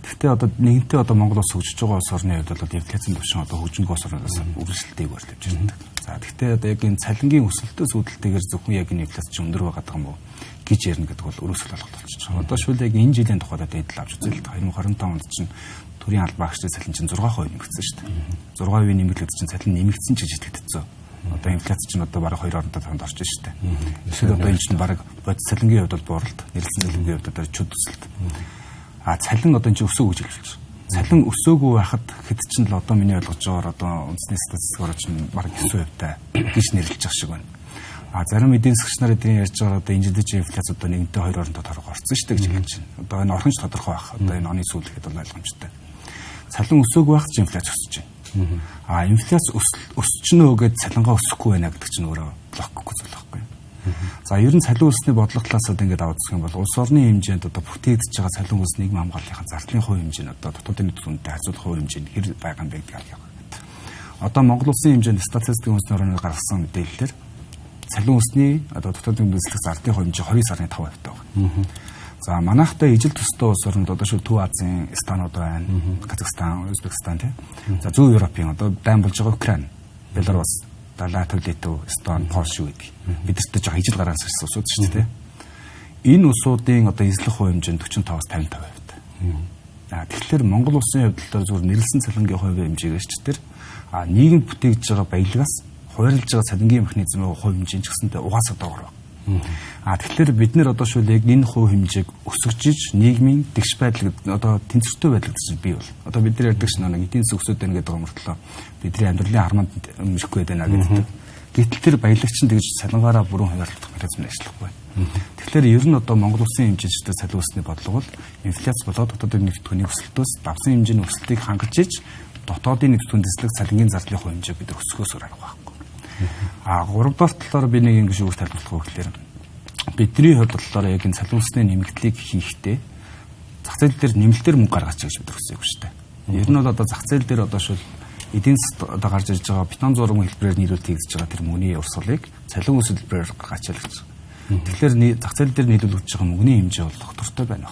Гэхдээ одоо нэгэнтээ одоо Монгол улс хөгжиж байгаа улс орны хувьд бол инфляцийн түвшин одоо хөгжингөө улс орноос үргэлжлэлтэйг барьж ирдэг. За тэгэхээр одоо яг энэ цалингийн өсөлтөөс үүдэлтэйгээр зөвхөн яг энэ инфляц чинь өндөр байгаа юм уу гэж ярина гэдэг бол өрөөсгөл ойлголт болчихж байгаа. Одоо шүл яг энэ жилийн тухайд одоо эдэл авч үзэл 2025 онд чинь төрийн албан агчдын цалин чинь 6% нэмэгдсэн шүү дээ. 6% нэмэгдээд чинь цалин нэмэгдсэн ч гэж итгэдэгцэн. Одоо инфляц чинь одоо бараг 2.5 тоонд орж шүү дээ. Тэгэхээр одоо энэ чинь бараг бодис цалингийн хувьд бол бууралт, нэрэлсэн цалингийн хувьд одоо чөд өсөлт. Цалин одоо энэ чинь өсөөгөө гэж хэлж байна. Цалин өсөөгөө байхад хэд чинь л одоо миний ойлгож байгаагаар одоо үндэсний статистикоор чинь бараг 9% таа гэж нэрлэж байгаа шиг байна. Зарим эдийн засгч нар эдний ярьж байгаа одоо энэ жилийн инфляц одоо 1.2 орчим орсон шүү дээ гэж хэлж байна. Одоо энэ орхинч тодорхой байх. Одоо энэ оны сүүл гэхэд бол ойлгомжтой. Цалин өсөөгөө байхад чинь инфляц өсөж байна. Инфляц өсчихнөө гэд цалингаа өсөхгүй байна гэдэг чинь өөрөө блокгүй зүйл байхгүй. За ер нь цалин өссөний бодлого талаас одоо ингээд аваад үзэх юм бол улс орны хэмжээнд одоо бүтээгдэж байгаа цалин өс нийгмийн хамгааллын зардлын хувь хэмжээ нь одоо дотоодын нийт үнэтэй харьцуулах хувь хэмжээ нь хэр байгаа юм бэ гэдэг харах хэрэгтэй. Одоо Монгол улсын хэмжээнд статистикийн үндэсний орны гаргасан мэдээлэлээр цалин өсний одоо дотоодын үндэслэх зардлын хувь хэмжээ 29.5% байгаа. За манайхтай ижил төстэй улс орнд одоо шүү Төв Азийн станууд байна. Казахстан, Узбекистан тийм. За зүүн Европын одоо дайн болж байгаа Украин, Беларусь, Латвия, Литв, Эстон, Польш гэдэг. Бидэртээ жоо ижил гараас ирсэн улсууд шүү дээ. Энэ улсуудын одоо эзлэх хувь хэмжээ нь 45-аас 55%. Тэгэхээр Монгол улсын хувьд л зөвхөн нэрлсэн цалингийн хувь хэмжээгээс ч тэр нийгэмд бүтээгдэж байгаа баялагаас хуваарлж байгаа цалингийн механизмын хувь хэмжээ ч гэсэнтэй угаасаа доогор байна. Тэгэхээр бид нэр одоо шул яг энэ хувь хэмжээг өсгөжж нийгмийн тэгш байдал одоо тэнцвэртэй байдал гэж бий бол. Одоо бид нар ярьдаг шнэ нэг эдийн засаг өсөд байна гэдэг өмөртлөө бидний амьдралын харманд мөрөхгүй байна гэдэг. Гэтэл тэр баялагч нь тэгж цалингаараа бүрэн хуваарлах механизм ажиллахгүй. Тэгэхээр ер нь одоо Монгол улсын хэмжээчтэй цалин өссөний бодлого бол инфляц болоод дотоодын нийт түвшний өсөлтөөс давсан хэмжээний өсөлтийг хангаж иж дотоодын нийт түндэслэг цалингийн зардлын хувь хэмжээ бид өсгөхөөс арга байхгүй. Гуравдугаар талаар би нэг ингэж үгээр тайлбарлах вэ гэхээр бидний хувьд болохоор яг энэ цалин өссөний нэмэгдлийг хийхдээ зах зээл дээр нэмэлтээр мөнгө гаргаач гэж бид хүсэж байгаа шүү дээ. Ер нь бол одоо зах зээл дээр одоо шул эдийн засаг одоо гарч ирж байгаа бетон зураг хэлбэрээр нийлүүлэлт хийж байгаа тэр мөнгөний урсгалыг цалин өс хэлбэрээр гаргаач л гэж. Тэгэхээр зах зээл дээр нийлүүлэгдэж байгаа мөнгөний хэмжээ бол доктортой байна.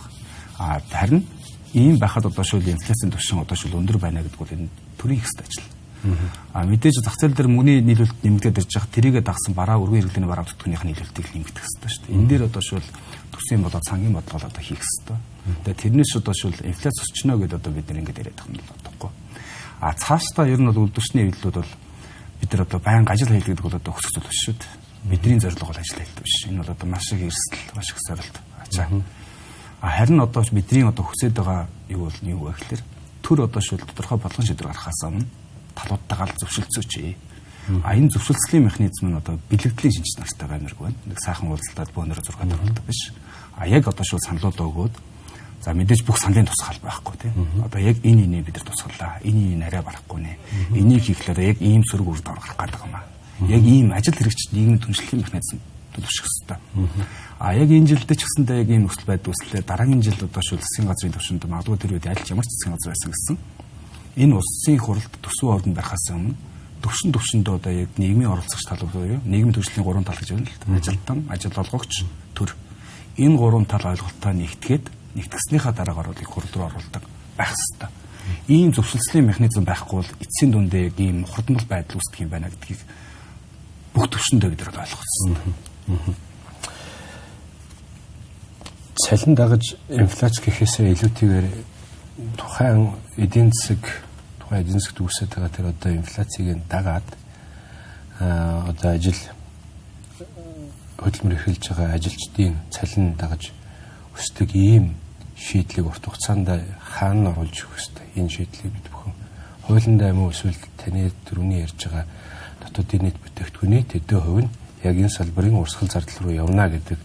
Харин ийм байхад одоо шул инфляцийн түвшин одоо шул өндөр байна гэдэг бол энэ төрийн их хэстэй ажил. Мэдээж зах зээл дээр мөнгөний нийлүүлэлт нэмэгдээд ирж байгаа тэрийгэ дагсан бараа өргөн хэрэглээний бараа бүтээгдэхүүнийх нийлүүлэлтийг нэмэгдэх хэрэгтэй шүү дээ. Энэ дээр одоо шул төсвийн болоо цангийн бодлого одоо хийх хэрэгтэй. Тэгээ тэрнээс одоо шул инфляц өсчнө гэдээ одоо бид нэг яриад байгаа юм л бодохгүй. Цаашдаа ер нь бол үйлдвэрчний хэвлэлүүд бол бид нар одоо байнга ажил хийх гэдэг бол одоо өсөх зүйл биш шүү дээ. Бидний зорилго бол ажил хийх биш. Энэ бол одоо маш их эрсдэл, маш их сорилт. Харин одоо бидний одоо хүсэж байгаа юу бол юу вэ гэхээр төр одоо шил тодорхой болгон шийдвэр гаргахаас өмнө талуудтайгаа зөвшөлдсөөч. Энэ зөвшөлдсөлийн механизм нь одоо бэлэгдлийн шинж нартай баймирг байна. Нэг сайхан уулзалтад бөөнөр 6 дараадаг биш. Яг одоо шууд саналуудаа өгөөд за мэдээж бүх саналын тусгаал байхгүй тийм. Одоо яг энэ бид нар тусгаллаа. Энэ арай барахгүй нэ. Энийг хийхлээр яг ийм сөрөг үр дагавар гарах гэдэг юм аа. Яг ийм ажил хэрэгч нийгмийн түншлэлийн механизм төлөвшөх хэрэгтэй. Яг энэ жилдээ ч гэсэндээ яг ийм нөхцөл байдал үүслээ. Дараагийн жилд одоо шууд засгийн газрын төвшөнд магадгүй тэр үед ялч ямар ч засгийн газар байсан гэсэн. Энэ улсын хурлд төсвөө ордонд барихаас өмнө төвшөндөө одоо яг нийгмийн оролцогч тал буюу нийгмийн түвшлийн 3 тал гэж байна л да. Ажилтан, ажил олгогч, төр. Энэ 3 тал ойлголтоо нэгтгээд нэгтгэснийхаа дараагаар бол их хурд руу оруулдаг байх хэрэгтэй. Ийм зөвшөлтсөлийн механизм байхгүй бол эцсийн дүндээ яг ийм хурдмал байдал үүсдэг юм байна гэдгийг бүх төвшөндөө бид нар ойлгох хэрэгтэй. Цалин дагаж инфляц гэхээсээ илүүтэйгээр тухайн эдийн засагт үүсэж байгаа тэр одоо инфляцийг дагаад одоо ажил хөдөлмөр эрхэлж байгаа ажилчдын цалин дагаж өсдөг ийм шийдлийг урт хугацаанд хаана оруулж өгөх ёстой. Энэ шийдлийг бид бүхэн хуулиндаа юм уу эсвэл таны дөрөвний ярьж байгаа дотоодын нийт бүтээгдэхүүний төдөө хувь нь яг энэ салбарын урсгал зардал руу явна гэдэг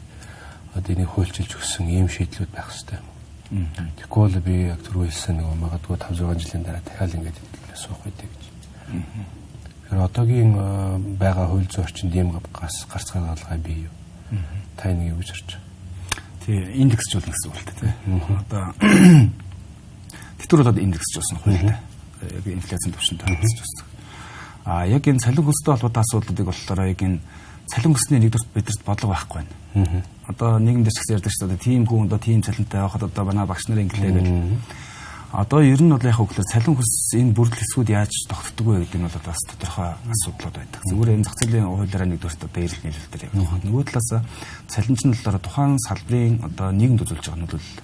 одоо энийг хуульчилж өгсөн ийм шийдлүүд байх ёстой. Тэгэхгүй бол би яг түрүү хэлсэн нэг магадгүй 5-6 жилийн дараа дахиад ингэж суух байдаг гэж. Тэгэхээр одоогийн байгаа хууль зүйн орчинд ийм гарц гаргалгаа бий юу? Та энийг юу гэж харж байна? Тий, индексч болно гэсэн үг л дээ. Одоо тэтгэр болоод индексч болсон хууль. Яг инфляцийн түвшинд таарч байна. Яг энэ цалин хөлстэй холбоотой асуудлуудыг болохоор яг энэ цалин хөлсний нэгдүгээр бидэрт бодлого байхгүй байна. Одоо нийгэмдээ ч гэсэн ярьдаг шүү дээ. Тим хүн одоо тим цалинтай байхад одоо манай багш нарын инглээ гэж. Одоо ер нь бол яг хөглөр цалин хөлс энэ бүрдэл хэсгүүд яаж тогтдог вэ гэдэг нь бол бас тодорхой асуудлууд байдаг. Зүгээр энэ зах зээлийн хуулиараа нэгдүгээрт одоо эрэлт нийлүүлэлтээр явах. Нөгөө талаас цалинч нь болохоор тухайн салбарын одоо нийгэмд үзүүлж байгаа нөлөөлөл.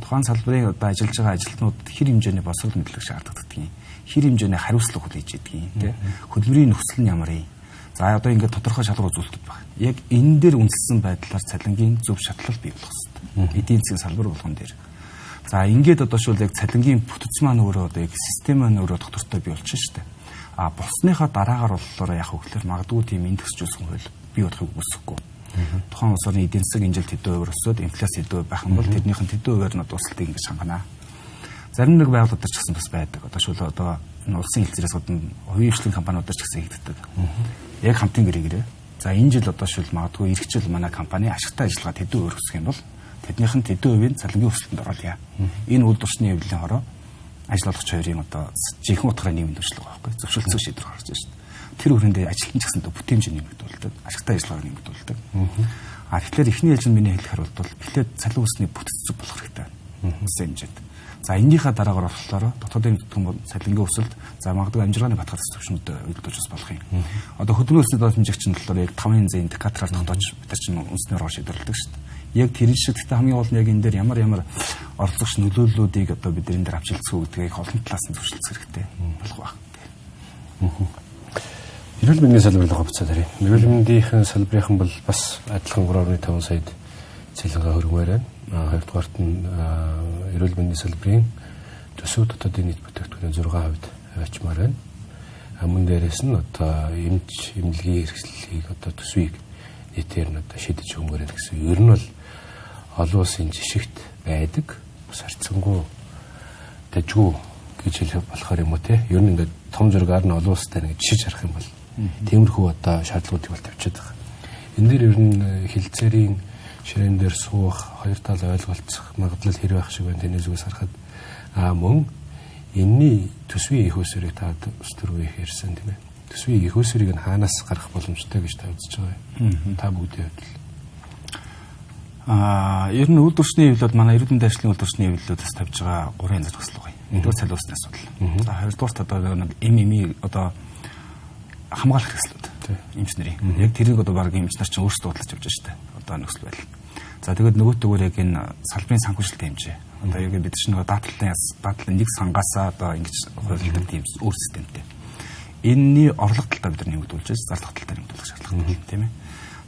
Тухайн салбарын одоо ажиллаж байгаа ажилтнууд хэр хэмжээний боловсрол мэдлэг шаарддаг юм. Хэр хэмжээний хариуцлага хүлээж идэг юм тий. Хөдөлмөрийн нөхцөл нь ямар юм. За одоо ингээд тодорхой шалгуур үзүүлдэг байна. Яг энэ дээр үндэслэн байдлаар цалингийн зөв шатлал бий болох хэрэгтэй. Эдийн засгийн салбар болгон дээр. За ингээд одоо шул яг цалингийн бүтц маань өөрөө одоо яг систем маань өөрөө доктортой бий болчихно шүү дээ. Болсныхаа дараагаар болохоор яг хөглөр магадгүй тийм индексжүүлсэн хууль бий болохыг үсэхгүй. Тухайн улс орны эдийн засаг энэ жил хэдэн хувиар өсөд инфляци хэдэн байх юм бол тэрнийх нь хэдэн хувиар нь дуусалтыг ингэж ханганаа. Зарим нэг байгууллагууд ч гэсэн бас байдаг. Одоо шул одоо энэ улсын хэлцээрээс гадна хувийн хвшлийн компаниудаар ч гэсэн хийгддэг. Яг хамтын гэрээгээрээ. За энэ жил одоо шул магадгүй эх жил манай компани ашигтай ажиллагаад хэдэн хувиар өсөх юм бол тэднийх нь хэдэн хувийн цалингийн өсөлтөнд оруулъя. Энэ үйл дурсны хэвлэлийн хороо ажил олгогч хоёрын одоо жинхэнэ утгаараа нийгмийн төршлөг байхгүй. Зөвшөөрлөсөн шийдвэр гаргаж байна шүү дээ. Тэр хүрээндээ ажилтан ч гэсэн бүтээмжийн нэмэгдүүлдэг, ашигтай ажиллагааг нэмэгдүүлдэг. Тэгэхээр эхний ээлжинд миний хэлэхээр бол эхлээд цалин өсний бүтэц зүг болох хэрэгтэй байна. Үсэн хэмжээд. За эннийхээ дараагаар болохоор дотоодын нутгийн цалингийн өсөлт за магадгүй амжиргааны батгах төвшнүүд үйлдвэрлэж болох юм. Одоо хөдөлмөрийн өсөлт хэмжээгч нь болохоор яг 5 янзын индикатораар тогтоож бид нар чинь үнснээр шийдвэрлэдэг шүү дээ. Яг тэр шиг гэхдээ хамгийн гол нь яг энэ дээр ямар оролцогч нөлөөллүүдийг одоо бид энэ дээр авч хэлцэх үү гэдгийг олон талаас нь зөвшөлдөх хэрэгтэй болох байх. Эрүүл мэндийн салбарын хувьцаа дээр. Эрүүл мэндийн салбарын бол бас адилхан 3.5 саяд цалингаа хөргмээр байна. Хоёрдугаарт нь эрүүл мэндийн салбарын төсөв дотоодын нийт бүтээгдэхүүний 6% авчмаар байна. Мөн дээрээс нь одоо эмнэлгийн хэрэгслийг одоо төсвийг нийтээр нь одоо шийдэж өгмөр гэсэн. Ер нь бол олон улсын жишгт байдаг. Бас харьцангуй дажгүй гэж хэлэх болохоор юм уу те. Ер нь ингээд том зургаар нь олон улстай нэг жишж харах юм бол тиймэрхүү одоо шаардлагуудыг бол тавьчихад байгаа. Энэ дээр ер нь хилцээрийн ширээн дээр суух, хоёр тал ойлголцох магадлал хэрэг байх шиг байна. Тэний зүгээс харахад мөн энэний төсвийн их усрыг та өстөрөө их ярьсан тийм ээ. Төсвийн их усрыг нь хаанаас гарах боломжтой гэж та үзэж байгаа юм. Та бүгдийн хувьд л ер нь үйлдвэрчний хэвлэлд манай эрүүл мэндийн ажлын үйлдвэрчний хэвлэлүүдээс тавьж байгаа 3 янзын зохицол байна. Нэгдүгээр цалин усны асуудал. За хоёрдугаарт одоо нэг ММИ одоо хамгаалах хэрэгслүүд. Эмч нарын. Яг тэрийг одоо баг эмч нар чинь өөрсдөө бодлож явж штэ. Одоо нөхцөл байдал. За тэгээд нөгөөтгөөр яг энэ салбарын санхүүжилт хэмжээ. Одоо яг бид чинь нөгөө дадлын нэг сангаасаа одоо ингэж хуваалцдаг тийм өөр системтэй. Энэний орлого талтай бид нар нэмэгдүүлж байна. Зарлах талтай нэмэгдүүлэх шаардлагатай тийм ээ.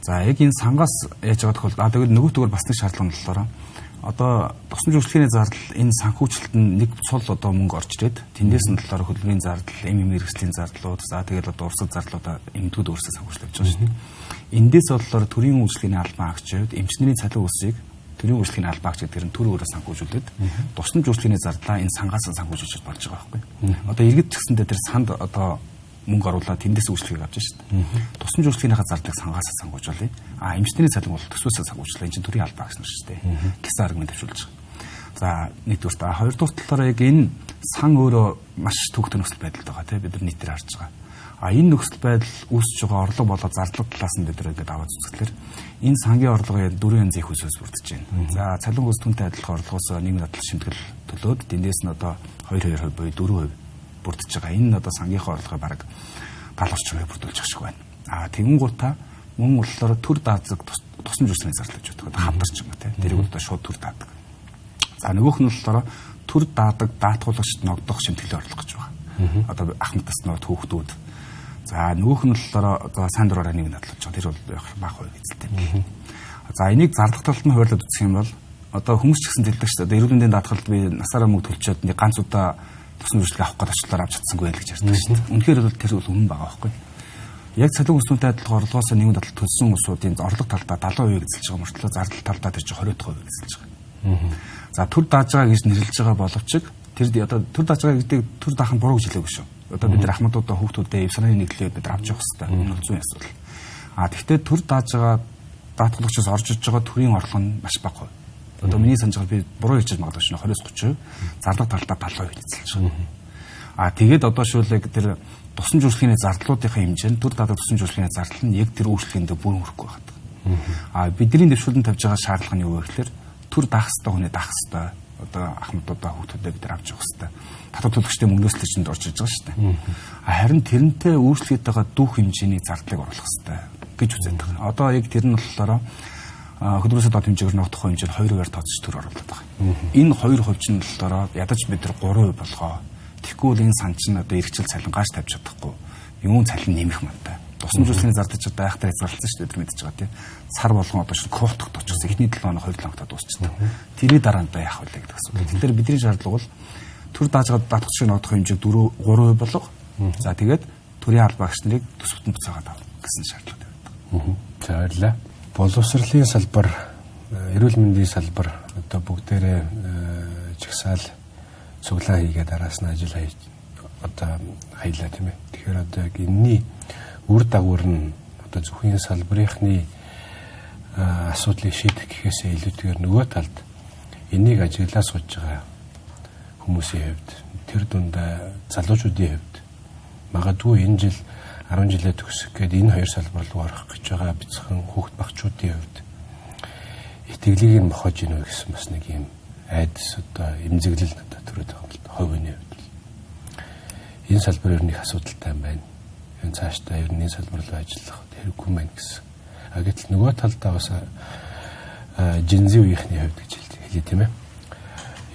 За яг энэ сангаас яаж байгаа тохиолдолд тэгээд нөгөөтгөөр бас нэг шаардлага нь болохоор Одоо тусламж үйлчлэгийн зардал энэ санхүүжилтанд нэг цол одоо мөнгө орж ирээд тэндээс нь талаар хөдөлмөрийн зардал, мэргэжлийн зардлууд, за тэгээд одоо урсгал зардлуудаа эмнэлгүүд өөрсдөө санхүүжлж байгаа шүү дээ. Эндээс болохоор төрийн үйлчлэгийн албан агчид эмчнэрийн цалин усыг төрийн үйлчлэгийн албан агчид тэр нь төр өөрө санхүүжүүлээд тусламж үйлчлэгийн зардлаа энэ сангаас санхүүжүүлж болж байгаа байхгүй. Одоо иргэд ч гэсэндээ тэр санд одоо мөнгө оруулаад тэндээс үйлчлэгийг авч шүү дээ. Тусламж үйлчлэгийнхаа зардлыг сангаас санхүүжүүлээ. Эмчнэрийн цалин бол төсвөөсөө санхүүжлээ. Энэ чинь төрийн албан агч нар шүү дээ. Гэсэн аргумент тавьжуулж байгаа. За нэгдүгээр хоёрдугаар талаараа яг энэ сан өөрөө маш төвөгтэй нөхцөл байдалд байгаа тийм бид нар нийтээр харж байгаа. Энэ нөхцөл байдал үүсэж байгаа орлого болоо зардлага талаас нь бид нар ингээд аваад үзэхлээр энэ сангийн орлого дөрвөн янзын хөлсөөс бүрдэж байна. За цалин хөлс түнтэй адилхан орлогоос нийгмийн дадлал шимтгэл төлөөд тэндээс нь одоо 2% буюу 4% бүрдэж байгаа. Энэ нь одоо сангийнхаа орлогыг бараг 70% бүрдүүлж байгаа шиг байна. Тэгэнгუутаа мөн болохоор төр даазаг тусламж үйлчлэгийн зардал гэж боддог. Хамтарч байгаа тийм. Тэрийг одоо шууд төр даадаг. За нөгөөх нь болохоор төр даадаг даатгуулагчд ногдох шимтгэлийн орлого гэж байгаа. Одоо ахмадас нөө түүхдүүд. За нөгөөх нь болохоор одоо сайн дураараа нэг надлаж байгаа. Тэр бол бага хувь эзэлтэй. За энийг зардал талд нь хуваарлаад үзэх юм бол одоо хүмүүс ч гэсэн тэлдэг шүү дээ. Одоо эрүүл мэндийн даатгалд би насаараа мөнгө төлчөөд нэг ганц удаа тусламж үйлчлэг авах гэж очлоор авч чадсангүй байл гэж ярьдаг шүү дээ. Үнэхээр бол тэр бол үнэн байгаа байхгүй. Яг цалин хүснүүтэй адилхан орлогоос нийгмийн дадлал төлсөн усуудын орлого талдаа 70% эзэлж байгаа мөртлөө зардал талдаа тэр чинь 20% эзэлж байгаа. За төр дааж байгаа гэж нэрлэж байгаа боловч тэр одоо төр дааж байгаа гэдэг төр даах нь буруу гэж хэлээгүй шүү. Одоо бид нар ахмадуудаа хүүхдүүдээ эвсраны нэглэлээр бид авч явах хэрэгтэй. Энэ бол зүйн асуудал. Тэгэхдээ төр дааж байгаа даатгалагчаас орж иж байгаа төрийн орлого нь маш бага. Одоо миний санджаар би буруу хэлж магадгүй шнэ 20-30%, зардал талдаа 70% эзэлж байгаа. Тэгээд одоо шүүлэг тэр тусламж үйлчлэгийн зардлуудынхаа хэмжээнд төр дадаг тусламж үйлчлэгийн зардал нь яг тэр үйлчлэгэндээ бүрэн хүрэхгүй байна. Бидний дэвшүүлэн тавьж байгаа шаардлага нь юу вэ гэхээр төр даах хэвээр хүнээ даах хэвээр одоо ахмадуудаа хүүхдүүдээ бид нар авч явах хэвээр татвар төлөгчдийн мөнгнөөс л чинь орж иж байгаа шүү дээ. Харин тэрнтэй үйлчлэгээд байгаа дүүх хэмжээний зардлыг оруулах хэвээр гэж үзээд байгаа. Одоо яг тэр нь болохоор хөдөлгөөсөө доод хэмжээгээр ногдох хэмжээнд 2%-аар тооцож төр оруулаад байгаа. Энэ 2% чинь болохоор ядаж бид нар 3% болгоо. Тэгэхгүй бол энэ сан чинь одоо эрхчил цалин gaаш тавьж чадахгүй. Юун цалин нэмэх мантай. Тусламж үйлчлэгийн зардаж одоо айхтар хязгаарлалсан шүү дээ бид мэдж байгаа тийм. Сар болгон одоо шин квотог тоочсон. Эхний 7 хоног 2 хоногт дуусчихсан. Тэрний дараа нь одоо яах вэ гэдэг асуулт. Тэгэхээр бидний шаардлага бол төр дааж байгаа даатгах шиг ногдох хэмжээг 3% болго. За тэгээд төрийн албан агч нарыг төсөвтөнд буцаагаад авах гэсэн шаардлага тавьдаг. За баярлалаа. Боловсролын салбар, эрүүл мэндийн салбар одоо бүгдээрээ жигсаал цуглаан хийгээд араас нь ажил хийж одоо хаялаа тийм ээ. Тэгэхээр одоо яг энэний үр дагавар нь одоо зөвхөн салбарынхны асуудлыг шийдэх гэхээсээ илүүтэйгээр нөгөө талд энийг ажиглаа сууж байгаа хүмүүсийн хувьд тэр дундаа залуучуудын хувьд магадгүй энэ жил 10 жилээ төгсөх гээд энэ хоёр салбар руу орох гэж байгаа бяцхан хүүхд багчуудын хувьд итгэлийг нь мохож ийнө гэсэн бас нэг юм айдас одоо эмзэглэл надад төрөд байгаа юм л ховны хувьд. Энэ салбар ер нь их асуудалтай юм байна. Энэ цаашдаа ер нь энэ салбар руу ажиллах хэрэггүй мэн гэсэн. Гэтэл нөгөө талдаа бас жинзи үеийнхний хувьд гэж хэлээ тийм ээ.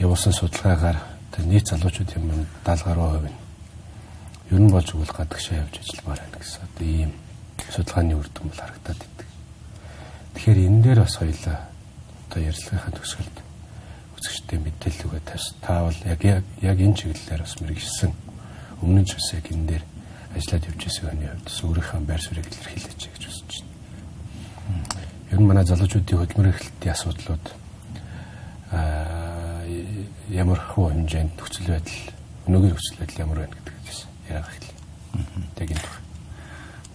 Явуулсан судалгаагаар нийт залуучуудын мөн 70 гаруй хувь нь ер нь болж өгвөл гадагшаа явж ажилламаар байна гэсэн одоо ийм судалгааны үр дүн бол харагдаад идэг. Тэгэхээр энэ дээр бас хоёлаа одоо ярилцлагын төгсгөлд үзэгчтэй мэдээлэл өгөө та бол яг энэ чиглэлээр бас мэргэжсэн өмнө нь ч бас яг энэ дээр ажиллаад явж байсан хүний хувьд бас өөрийнхөө байр суурийг илэрхийлж гэж үзэж байна. Ер нь манай залуучуудын хөдөлмөр эрхлэлтийн асуудлууд ямар хөө хэмжээнд нөхцөл байдал өнөөгийн нөхцөл байдал ямар байна гэдэг яриад эхэллээ. Тэгин баг.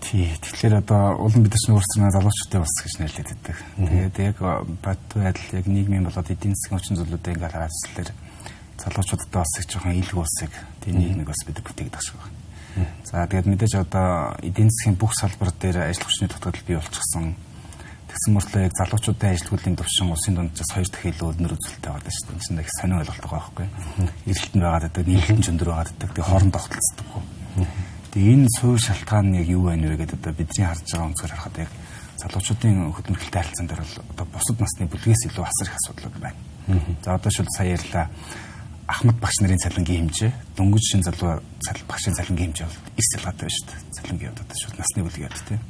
Тэгэхээр одоо улан бидэрчний өөрсдөө залуучуудтай бас гэж нэрлэдэг байдаг. Тэгээд яг бод байдал яг нийгмийн болоод эдийн засгийн хүчин зүйлүүдээ ингээд хараад үзлээр залуучуудтай бас их жоохон илг уусыг тийм нийгмийг бас бид бүтээгдэх шиг байна. За тэгээд мэдээж одоо эдийн засгийн бүх салбар дээр ажил хүчний дутагдал бий болчихсон. Тэгсэн мөртлөө яг залуучуудын ажил хөдлийн төвшин улсын дунджаас 2 дахин илүү өндөр үзүүлэлттэй байгаа шүү дээ. Энэ их сонир ойлголт байгаа байхгүй. Эргэлт нь байгаад байдаг, нийлэлт зөндөр байгаад байдаг. Тэгээ хоорондоо тогтолцдоггүй. Тэгээ энэ суур шалтгаан нь яг юу байна вэ гэдэг одоо бидний харж байгаа өнцгөр харахад яг залуучуудын хөдөлмөрлөлттэй харилцаан дээр бол одоо бусад насны бүлгээс илүү асар их асуудлууд байна. За одоо шил сая ярьлаа. Ахмад багш нарын цалингийн хэмжээ, дөнгөж шин залуу багшийн цалингийн хэмжээ бол их ялгаатай байна шүү дээ. Цалингийн хувьд одоо шууд насны бүлгийн хувьд тийм.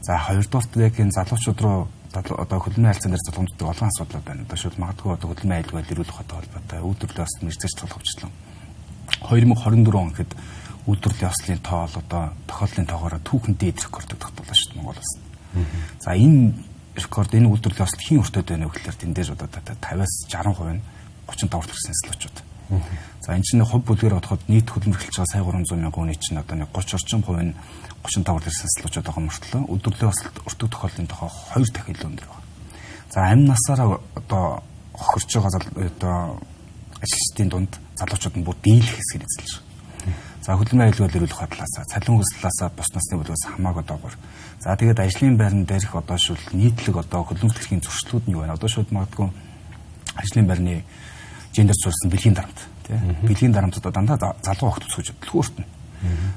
За хоёрдугаарт яг энэ залуучууд руу одоо хөдөлмөрийн харилцаан дээр залгамжтай олон асуудлууд байна. Одоо шууд магадгүй одоо хөдөлмөрийн аюулгүй ирүүл ухаантай холбоотой үйлдвэрлэлийн ослын мэргэжлж тогловчлон 2024 он гэхэд үйлдвэрлэлийн ослын тоо одоо тохиолдлын тоогоор түүхэн дээд рекорд тогтоолоо шүү дээ Монгол улсад. За энэ рекорд энэ үйлдвэрлэлийн ослт хийн өртөөд байна вэ гэхээр тэн дээр одоо 50-аас 60% нь 35 хүрсэн залуучууд. За энэ чинь хувь бүлгээр бодоход нийт хөдөлмөр эхэлж байгаа сая 300 мянган хүний чинь одоо нэг 30 орчим хувь нь 35 хүрсэн залуучууд байгаа мөртлөө үйлдвэрлэлийн ослт өртөө тохиолдлын тохиол 2 дахин илүү өндөр байна. За амь насаараа одоо хохирч байгаа одоо ажилчдын дунд залуучууд нь бүр дийлэх хэсгийг эзэлж байгаа. За хөдөлмөрийн аюулгүй ирүүл ухааллаасаа, цалин хөлслөөсөө бус насны бүлгээс хамаагүй доогоор. За тэгээд ажлын байран дээрх одоо шууд нийтлэг одоо хөдөлмөр төрхийн зөрчлүүд нь юу байна? Одоо шууд магадгүй ажлын байрны гендер зурсан бэлгийн дарамт, тий? Бэлгийн дарамтууд дандаа залуу охид төсөж төлхөөртнө.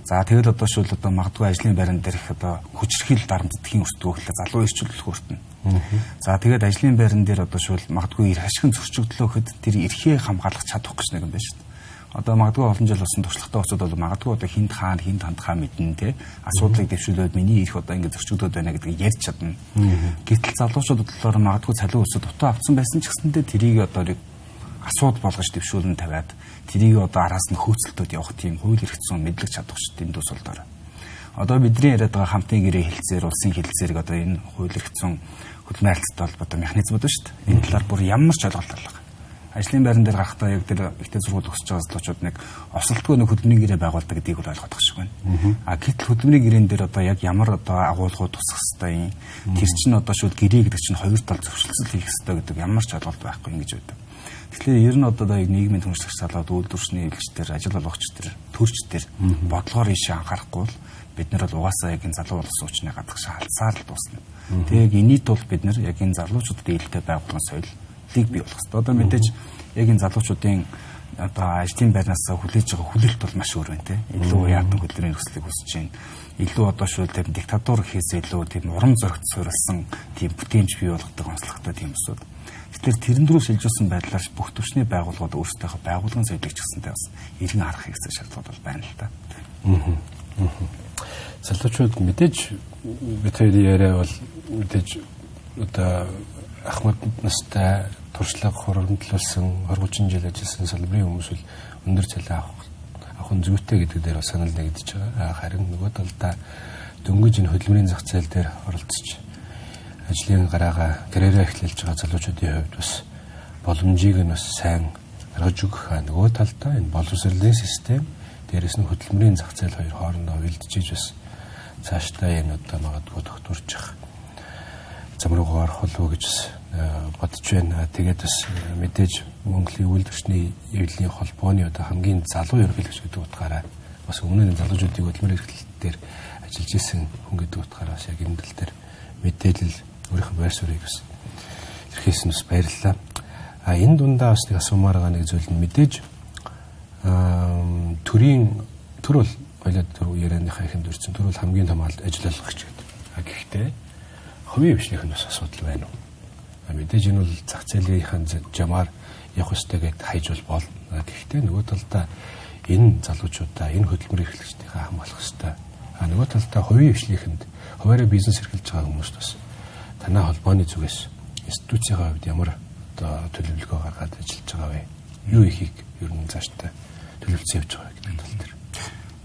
За тэгээд одоо шууд одоо магадгүй ажлын байран дээрх одоо хүчрхийл дарамт тхийн өртөө гэхлээр залуу ирчүүл төлхөөртнө. За тэгээд ажлын байран дээр одоо шууд магадгүй ашигын зөрчигдлөө гэхэд тэр эрхээ хамгаалах чадах гэж нэг юм байна шүү дээ. Одоо магадгүй олон жил болсон туршлагатай очоод бол магадгүй одоо хинд хандхаа мэднэ те асуудлыг дэвшүүлээд миний ирэх одоо ингэ зөрчигдөд байна гэдгийг ярьж чадна. Гэтэл залуучууд болохоор магадгүй цалин өсөд дутаа авсан байсан ч гэсэндээ тэрийг одоо асуудал болгож дэвшүүлэн тавиад тэрийг одоо араас нь хөөцөлтөд явах тийм хууль эрх зүйн мэдлэг чадах шүү дээ энэ төсөлдөр. Одоо бидний яриад байгаа хамтын гэрээ хэлцээр улсын хэлцээрийг одоо энэ хууль эрх зүйн хөдөлмөрийн харилцаатай холбоотой механизмууд шүү дээ. Энэ талаар бүр ямар ч ойлголт алга. Ажлын байран дээр гарахдаа яг тэр ихтэй сургууль өгсөж байгаа залуучууд нэг осолтгүй нэг хөдөлмөрийн гэрээ байгуулдаг гэдгийг бол ойлгох шиг байна. Гэтэл хөдөлмөрийн гэрээн дээр одоо яг ямар одоо агуулгууд тусах хэвээр юм. Тэр чинь одоо шууд гэрээ гэдэг чинь хоёр тал зөвшөлтсөл хийх хэвээр гэдэг ямар ч ойлголт байхгүй ингэж байдаг. Тэгэхээр ер нь одоо нийгмийн түншлэгч салаад үйлдвэрчний эвлэгчдэр, ажил олгогчдэр, төрчдэр бодлогоор ийшээ анхаарахгүй бол бид нар бол угаасаа яг энэ залуу улс уучны гадагшаа халдсаар л дуусна. Тэгээд энэний тулд бид нар яг энэ залуучуудад ээлтэй байгуулгын соёлыг бий болгох хэрэгтэй. Одоо мэдээж яг энэ залуучуудын одоо ажлын байрнаас хүлээж байгаа хүлээлт бол маш өөр байна те. Илүү яатан хөдөлмөрийн нөхцөлийг хүсэж байна. Илүү одоо шууд тэр диктатур хийсээ илүү тийм урам зоригт суурилсан тийм бүтээмж бий болгодог онцлогтой тийм усуд. Тэгэхээр тэрэн рүү шилжүүлсэн байдлаар бүх төвчний байгууллагууд өөрсдийнхөө байгууллагын соёлыг ч гэсэнтэй бас эргэн харах хэрэгтэй шаардлага бол байна л та. Залуучууд мэдээж бид хоёрын яриа бол мэдээж одоо Ахмад настай туршлага хуримтлуулсан 20-30 жил ажилласан салбарын хүмүүс бол өндөр цалин авах нь зүйтэй гэдэг дээр бас санал нэгдэж байгаа. Харин нөгөө талдаа дөнгөж энэ хөдөлмөрийн зах зээл дээр оролцож ажлын гараагаа карьераа эхлүүлж байгаа залуучуудын хувьд бас боломжийг нь бас сайн гаргаж өгөх. Нөгөө талдаа энэ боловсролын систем дээрээс нь хөдөлмөрийн зах зээл хоёр хоорондоо уялдчихж бас цаашдаа энэ одоо магадгүй тогтворчих зам руу орох болов гэж бодож байна. Тэгээд бас мэдээж Монголын үйлдвэрчний эвлэлийн холбооны одоо хамгийн залуу ерөнхийлөгч гэдэг утгаараа бас өмнө нь залуучуудын хөдөлмөрийн эрхлэлт дээр ажиллаж исэн хүн гэдэг утгаараа яг энэ тал дээр мэдээлэл өөрийнхөө байр суурийг бас эрхээсэн бас баярлалаа. Энэ дундаа бас нэг асуумаар байгаа нэг зүйл нь мэдээж төр бол ойлоод төр ярианыхаа ихэнд үрцэн төр бол хамгийн том ажил олгогч гэдэг. Гэхдээ хувийн хвшнийх нь бас асуудал байна уу? Мэдээж энэ бол зах зээлийн жамаар явах ёстой гэдээ хайж болно. Гэхдээ нөгөө талдаа энэ залуучуудаа энэ хөдөлмөрийн эрхлэгчдийнхээ хамгаалах ёстой. Нөгөө талдаа хувийн хвшнийхэнд хуваараа бизнес эрхэлж байгаа хүмүүст бас танай холбооны зүгээс институцийн хувьд ямар одоо төлөвлөгөө гаргаад ажиллаж байгаа вэ? Юу ихийг ер нь цаашдаа төлөвлөсөн явж байгаа гэдэг тал дээр.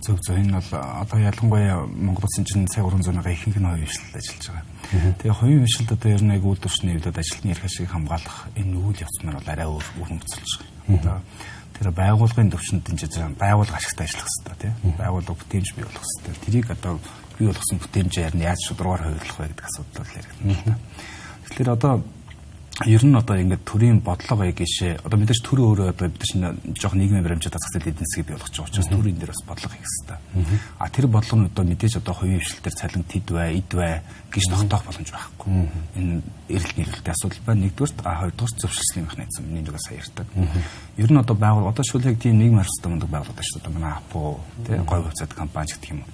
Зөв энэ бол одоо ялангуяа Монгол улсын чинь цаг 300-ага ихэнх нь хувийн хвшилд ажиллаж байгаа. Тэгээ хувийн хвшилд одоо ер нь яг үйлдвэрчний хувьд ажилтны эрх ашиг хамгаалах энэ үйл явцнаар бол арай өөр нөхцөлж байгаа. Тэр байгууллагын төвшөнд дэмжиж байгууллага ашигтай ажиллах хэрэгтэй тийм. Байгууллага бүтээмж бий болгох хэрэгтэй. Тэрийг одоо бий болгосон бүтээмжээр нь яаж шударгаар хувирлах вэ гэдэг асуудал бол яригдана. Тэгэхээр одоо ер нь одоо ингээд төрийн бодлого яг ишээ одоо мэдээж төр өөрөө одоо бид чинь жоох нийгмийн баримжаатай зах зээл эдийн засгийг бий болгож байгаа учраас төрийн дээр бас бодлого хийх хэрэгтэй. Тэр бодлого нь одоо мэдээж одоо хувийн хвшил дээр цалин тэд бай, эд бай гэж тогтоох боломж байхгүй. Энэ эрэлт нэрэлттэй асуудал байна. Нэгдүгээрт хоёрдугаар зөвшөөрлөлийн механизм миний зүгээс сая ярьдаг. Ер нь одоо байгуул одоо шууд яг тийм нийгмийн харилцаа мундаг байгууллагууд шүү дээ. Одоо манай АПО тий говь хувьцаат компани гэх юм уу.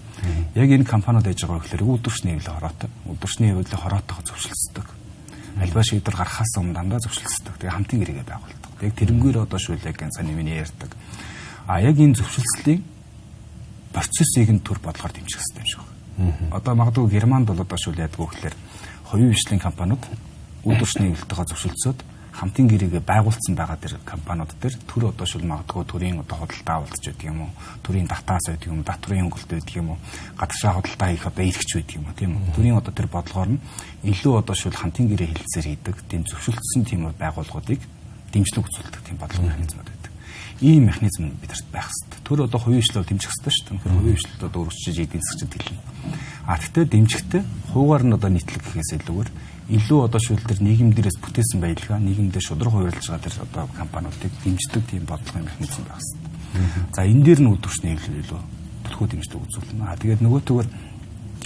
Яг энэ компаниуд ээж байгаа гэхээр үйлдвэрчний хэвлэл хороотой. Үйлдвэрчний хэвлэл хороотойгоо зөвшөлдсөдөг. Альва шийдвэр гарахаас өмнө дандаа зөвшөлдсөдөг. Тэгээ хамтын гэрээгээ байгуулдаг. Яг тэрнгээр одоо шууд яг саний миний ярьдаг. Яг энэ зөвшөлтслийн процессыг нь төр бодлохоор дэмжих хэрэгтэй юм шиг байна. Одоо магадгүй Германд бол одоо шүүл яадаг вэ гэхээр хувийн хвшлийн компаниуд үйлдвэрчний өвлөлтөөгөө зөвшөлдсөд хамтын гэрээгээ байгуулсан байгаа тэр компаниуд дээр төр одоо шүүл магадгүй төрийн одоо худалдаа авалдаж байдаг юм уу, төрийн татаас байдаг юм уу, татврын хөнгөлт байдаг юм уу, гадагшаа худалдаа хийх одоо эрхч байдаг юм уу, тийм үү? Төрийн одоо тэр бодлогоор нь илүү одоо шүүл хамтын гэрээ хэлэлцээр хийдэг тийм зөвшөлдсөн тийм байгууллагуудыг дэмжлэг үзүүлдэг тийм бодлого механизмуд байдаг. Ийм механизм бидэрт байх хэрэгтэй. Тэр одоо хувийн хвшлээ дэмжих хэрэгтэй шүү дээ. Тэгэхээр хувийн хвшлэлд одоо өргөжж эдийн засгчид хэлнэ. Гэхдээ дэмжихтэй хувиар нь одоо нийтлэг гэхээс илүүгээр илүү одоо шүүлтэр нийгэм дээрээс бүтээсэн байдалгаа нийгэмдээ шудраг хувирлж байгаа тэр одоо компаниудыг дэмждэг тийм бодлогын механизм байх хэрэгтэй. За энэ дээр нь үйлдвэрчний илүү төлхөө дэмждэг үзүүлнэ. Тэгээд нөгөөтэйгээр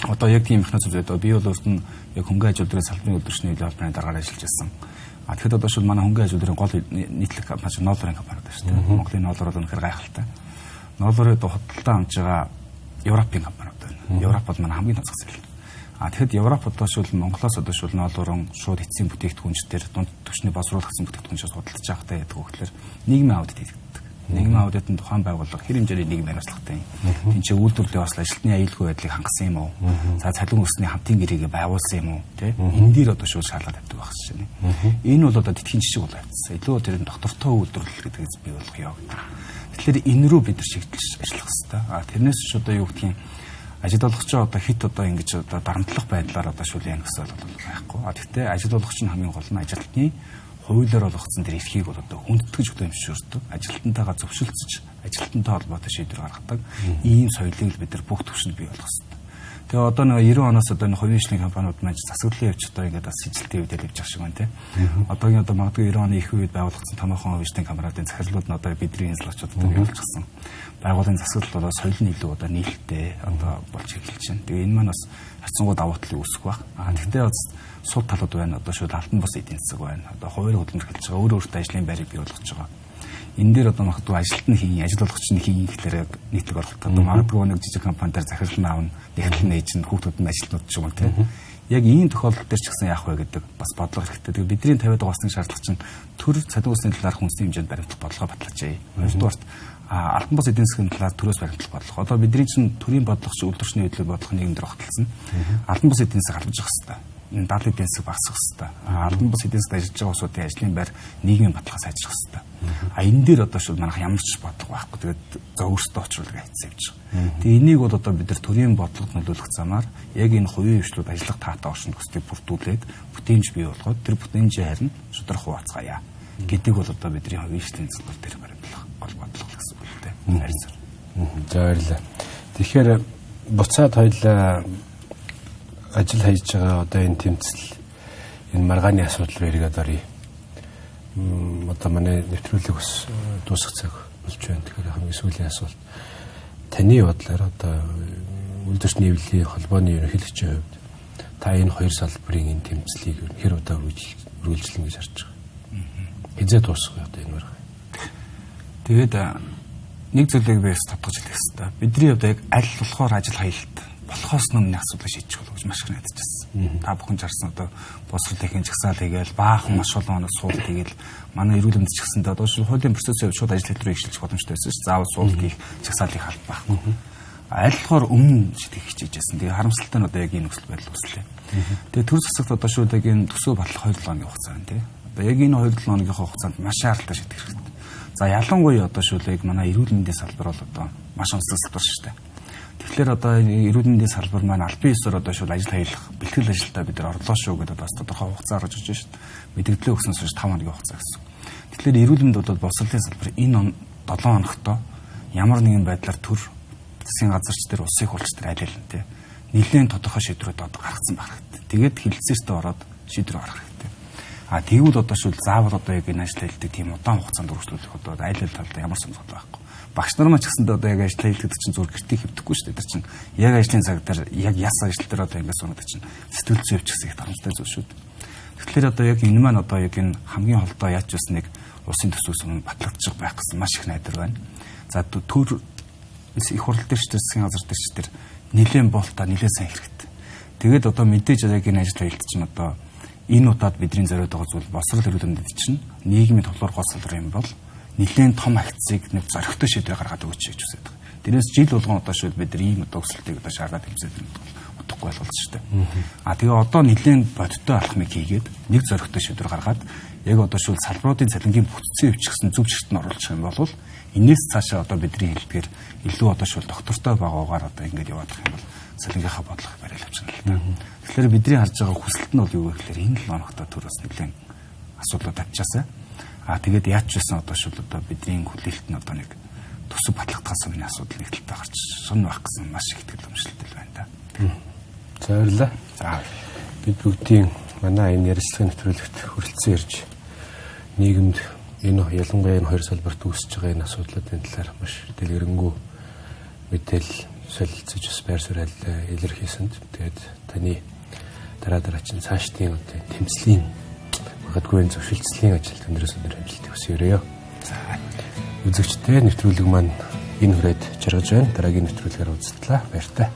одоо яг тийм механизм зүйдөө би бол өөрт нь яг хөнгөн ажилтны салбарын үйлдвэрчний холбооны дараагаар ажиллаж байсан. Тэгэхэд одоо шил манай хөнгөн ажилтны гол нийтлэг компани Нолрын компани байна шүү дээ. Монголын Нолр бол үнэхээр гайхалтай. Нолрын худалдаа амж байгаа Европын компаниуд байна. Европ бол манай хамгийн томцох зээл. Тэгэхэд Европ одоо шил Монголоос одоо шил Нолрын шууд эцсийн бүтээгдэхүүнчдэр дунд түвшний боловсруулагдсан бүтээгдэхүүнчээс худалдаж байгахдаа яадаг вэ гэхээр нийгмийн аудит хийдэг. Нийгмийн аудитын тухайн байгууллага хэр хэмжээний нийгмийн хариуцлагатай юм. Энд чинь үйлдвэрлэлийн бас ажилтны аюулгүй байдлыг хангасан юм уу? За цалин өрсний хамтын гэрээгээ байгуулсан юм уу? Тэ? Энэ дээр одоо шууд шалгаад тавьдаг байх шээ. Энэ бол одоо тэтгэн жишг бол байцсан. Илүү тэр доктортой үйлдвэрлэл гэдэгс бий болгоё гэдэг. Тэгэхээр энэ рүү бид нар шигдэлж ажиллах хэрэгтэй. Тэрнээс ч одоо юу гэдгийг ажил олгогч одоо хит одоо ингэж одоо дарамтлах байдлаар одоо шүүл яах гэсэн бол байхгүй. Гэхдээ ажил олгогч нь хамгийн гол нь ажилтны хуулиар олгогдсон тэр эрхийг бол одоо хүндэтгэж хөдөлмөршүүлдэг, ажилтнтайгаа зөвшөлдсөж, ажилтнтай холбоотой шийдвэр гаргадаг ийм соёлыг бид нар бүх түвшинд бий болгох хэрэгтэй. Тэгээ одоо нэг 90 оноос одоо энэ хувийн хвшлийн компаниуд маань засаглалын явж одоо ингээд бас сижилтийн үед явж байгаа шиг байна тийм. Одоогийн одоо магадгүй 90 оны их үед байгуулагдсан томоохон хувийн хвшлийн компаниудын захирлууд нь одоо бидний энзлэгчид одоо явуулчихсан. Байгууллагын засаглал одоо соёл нь илүү одоо нийлэлтэй одоо болж эхэлж байна. Тэгээ энэ маань бас харьцангуй давуу талыг үүсгэх баг. Гэхдээ бас сул талууд байна. Одоо шууд алтан бус эдийн засаг байна. Одоо хувийн хөдөлмөр хэлж байгаа өөртөө ажлын байрыг бий болгож байгаа. Энэ дээр одоо магадгүй ажилтны хийн, ажил олгогч нь хийн гэхлээр нийтлэг оролт. Одоо магадгүй нэг жижиг компаниудаар захирал нь аавна, нэгтгэл нь ээж нь хүүхдүүд нь ажилтнууд ч юм уу тийм. Яг ийм тохиолдол дээр ч гэсэн яах вэ гэдэг бас бодлого хэрэгтэй. Тэгээ бидний тавиад байгаа усны шаардлага чинь төр цалин усны талаар хүнсний хэмжээнд баримтлах бодлого баталгаажээ. Хоёрдугаарт алтан бус эдийн засгийн талаар төрөөс баримтлах бодлого. Одоо бидний чинь төрийн бодлого чи үйлдвэрчний хөдөлгөөний бодлого нийгэмдэр багталсан. Алтан бус эдийн засаг албаж явах хэрэгтэй. Энэ дадлын эдийн засаг багасгах хэрэгтэй. Алтан бус эдийн засагт ажиллаж байгаа улсуудын ажлын байр нийгмийн баталгаа сайжрах хэрэгтэй. Энэ дээр одоо шууд манайх ямар ч бодлого байхгүй. Тэгээд за өөрсдөө очруулах хайцсан явж байгаа. Тэгээ энийг бол одоо бид нар төрийн бодлогод нөлөөлөх замаар яг энэ хувийн хвшлүүд ажиллах таатай оршин төслийг бүрдүүлээд бүтээмж бий болгоод тэр бүтээмжээ харин шудрах хуваацгаая гэдэг бол одоо бидний хувийн хвшлийн зөвлөл дээр баримтлах гол бодлого гэсэн үг л дээ. Харилцаа. За баярлалаа. Тэгэхээр буцаад хоёлаа ажил хийж байгаа одоо энэ тэмцэл энэ маргааны асуудал иргэд орё. Одоо манай нэвтрүүлэг бас дуусах цаг болж байна. Тэгэхээр хамгийн сүүлийн асуулт таны бодлоор одоо үйлдвэрчний эвлэлийн холбооны ерөнхийлөгчийн хувьд та энэ хоёр салбарын энэ тэмцлийг хэр удаа үргэлжлэн гэж харж байгаа. Хизээ дуусах вэ одоо энэ маргаа. Тэгээд нэг зүйлийг би тодтогч хэлэх хэрэгтэй. Бидний одоо яг аль болохоор ажил хаялт болохоос өмнө асуудлыг шийдэж болох гэж маш их найдажсэн. Та бүхэн жарсан одоо боловсролын жагсаал хийгээл баахан маш олон хоног суулт хийгээл манай эрүүл мэндч гэсэндээ одоо хуулийн процессын шууд ажил хэлбэрийг эхэлж боломжтой байсан шүү. Заавал суулт хийх жагсаалыг халт байхгүй. Аль болохоор өмнө шийдэх хичээжсэн. Тэгээ харамсалтай нь одоо яг энэ нөхцөл байдал үүслээ. Тэгээ төр засагт одоо шууд яг энэ төсөв батлах 2-7 хоногийн хугацаа байна тий. Одоо яг энэ 2-7 хоногийн хугацаанд маш шаардлагатай шийдэх хэрэгтэй. За ялангуяа одоо шууд яг манай эрүүл мэндийн салбар бол одоо маш онцлог салбар шүү дээ. Тэгэхээр одоо эрүүл мэндийн салбар маань албан ёсоор одоо шууд ажил хаялах бэлтгэл ажилдаа бид нар орлоо шүү гэдэг бас тодорхой хугацаа гаргаж ирж байна шүү дээ. Мэдээлэл өгсөн сууж 5 хоногийн хугацаа гэсэн. Тэгэхээр эрүүл мэнд бол боловсролын салбар энэ 7 хоногт ямар нэгэн байдлаар төр засгийн газарч дээр улсын хурц дээр аль аль нь тий нэлээд тодорхой шийдвэрүүд одоо гаргацсан байх хэрэгтэй. Тэгээд хэлэлцээртээ ороод шийдвэр гаргах хэрэгтэй. Тэгвэл одоо шууд заавал одоо яг энэ ажил хэлдэг тийм удаан хугацаанд үргэлжлүүлэх одоо аль аль талд ямар сонирхол байхгүй. Багш нар маань ч гэсэндээ одоо яг ажил хэлдэг чинь зур гэртээ хэвдэхгүй шүү дээ. Тэр чинь яг ажлын цаг дээр яг яс ажил дээр одоо ингэ суудаг чинь сэтгэл зүйч гэсэн их тарамжтай зүйл шүү дээ. Тэгэхээр одоо яг энэ маань одоо яг энэ хамгийн холдоо яаж ч нэг улсын төсвөөс өмнө батлагдчих байх гэсэн маш их найдар байна. За төр их хурал дээр ч засгийн газар дээр ч тэр нэлээд болтоо нэлээд сайн хэрэгтэй. Тэгээд одоо мэдээж яг энэ ажил хэлт чинь одоо энэ удаад бидний зориод байгаа зүйл босрол эрүүл мэндэд чинь нийгмийн тоглоор гол салбар юм бол нэлээд том акцийг нэг зоригтой шийдвэр гаргаад өгч гэж үзээд байгаа. Тэрнээс жил болгон одоо шууд бид ийм одоо өсөлтийг одоо шаардаад хэмжээд байна. бодохгүй болголт шүү дээ. Тэгээ одоо нэлээд бодиттой алхмыг хийгээд нэг зоригтой шийдвэр гаргаад яг одоо шул салбаруудын цалингийн бүтцийн өвчгсөн зөв чигт нь оруулах юм бол энэс цаашаа одоо бидний хэлдгээр илүү одоо шул доктортой байгаагаар одоо ингэж явах юм бол цалингийнхаа бодлого барил авчна л та. Тэгэхээр бидний харж байгаа хүсэлт нь бол юу вэ гэхээр энэ 7 хоногтой төр бас нэлээд асуудлууд авчаасаа. Тэгээд яаж ч байсан одоо шул одоо бидний хүлээлт нь одоо нэг төсөв батлагдахаас өмнө асуудал нэг талтай гарч шин байх гэсэн маш их итгэл өмшлөлтэй байна та. За баярлалаа. За бид бүгдийн манай энэ ярилцлагын нэвтрүүлэгт хүрэлцэн ирж нийгэмд энэ ялангуяа энэ хоёр салбарт үүсэж байгаа энэ асуудлуудын талаар маш дэлгэрэнгүй мэдээлэл солилцож бас байр суурь илэрхийлсэнд тэгээд таны дараагийн цаашдын тэмцлийн магадгүй зөвшөлтслийн ажилд өндрөөс өндөр амжилт хүсье. за Үзэгчдээ нэвтрүүлэг маань энэ хүрээд жаргаж байна. Дараагийн нэвтрүүлгээр уулзтлаа. Баяртай.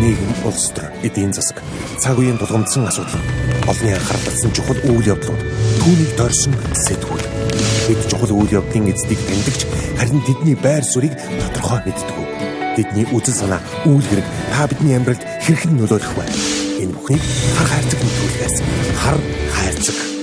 Нийгэм, улс төр, эдийн засаг, цаг үеийн тулгамдсан асуудал, олонний анхаарал татсан чухал үйл явдлууд, түүнийг дорсон сэтгүүл. Бид чухал үйл явдлын эздийг тэмдэгч, харин тэдний байр суурийг тодорхой мэддэг. Тэдний үзэл санаа, үйл хэрэг та бидний амьдралд хэрхэн нөлөөлөх вэ? Энэ бүхнийг хар хайрцаг нэвтрүүлгээс хар хайрцаг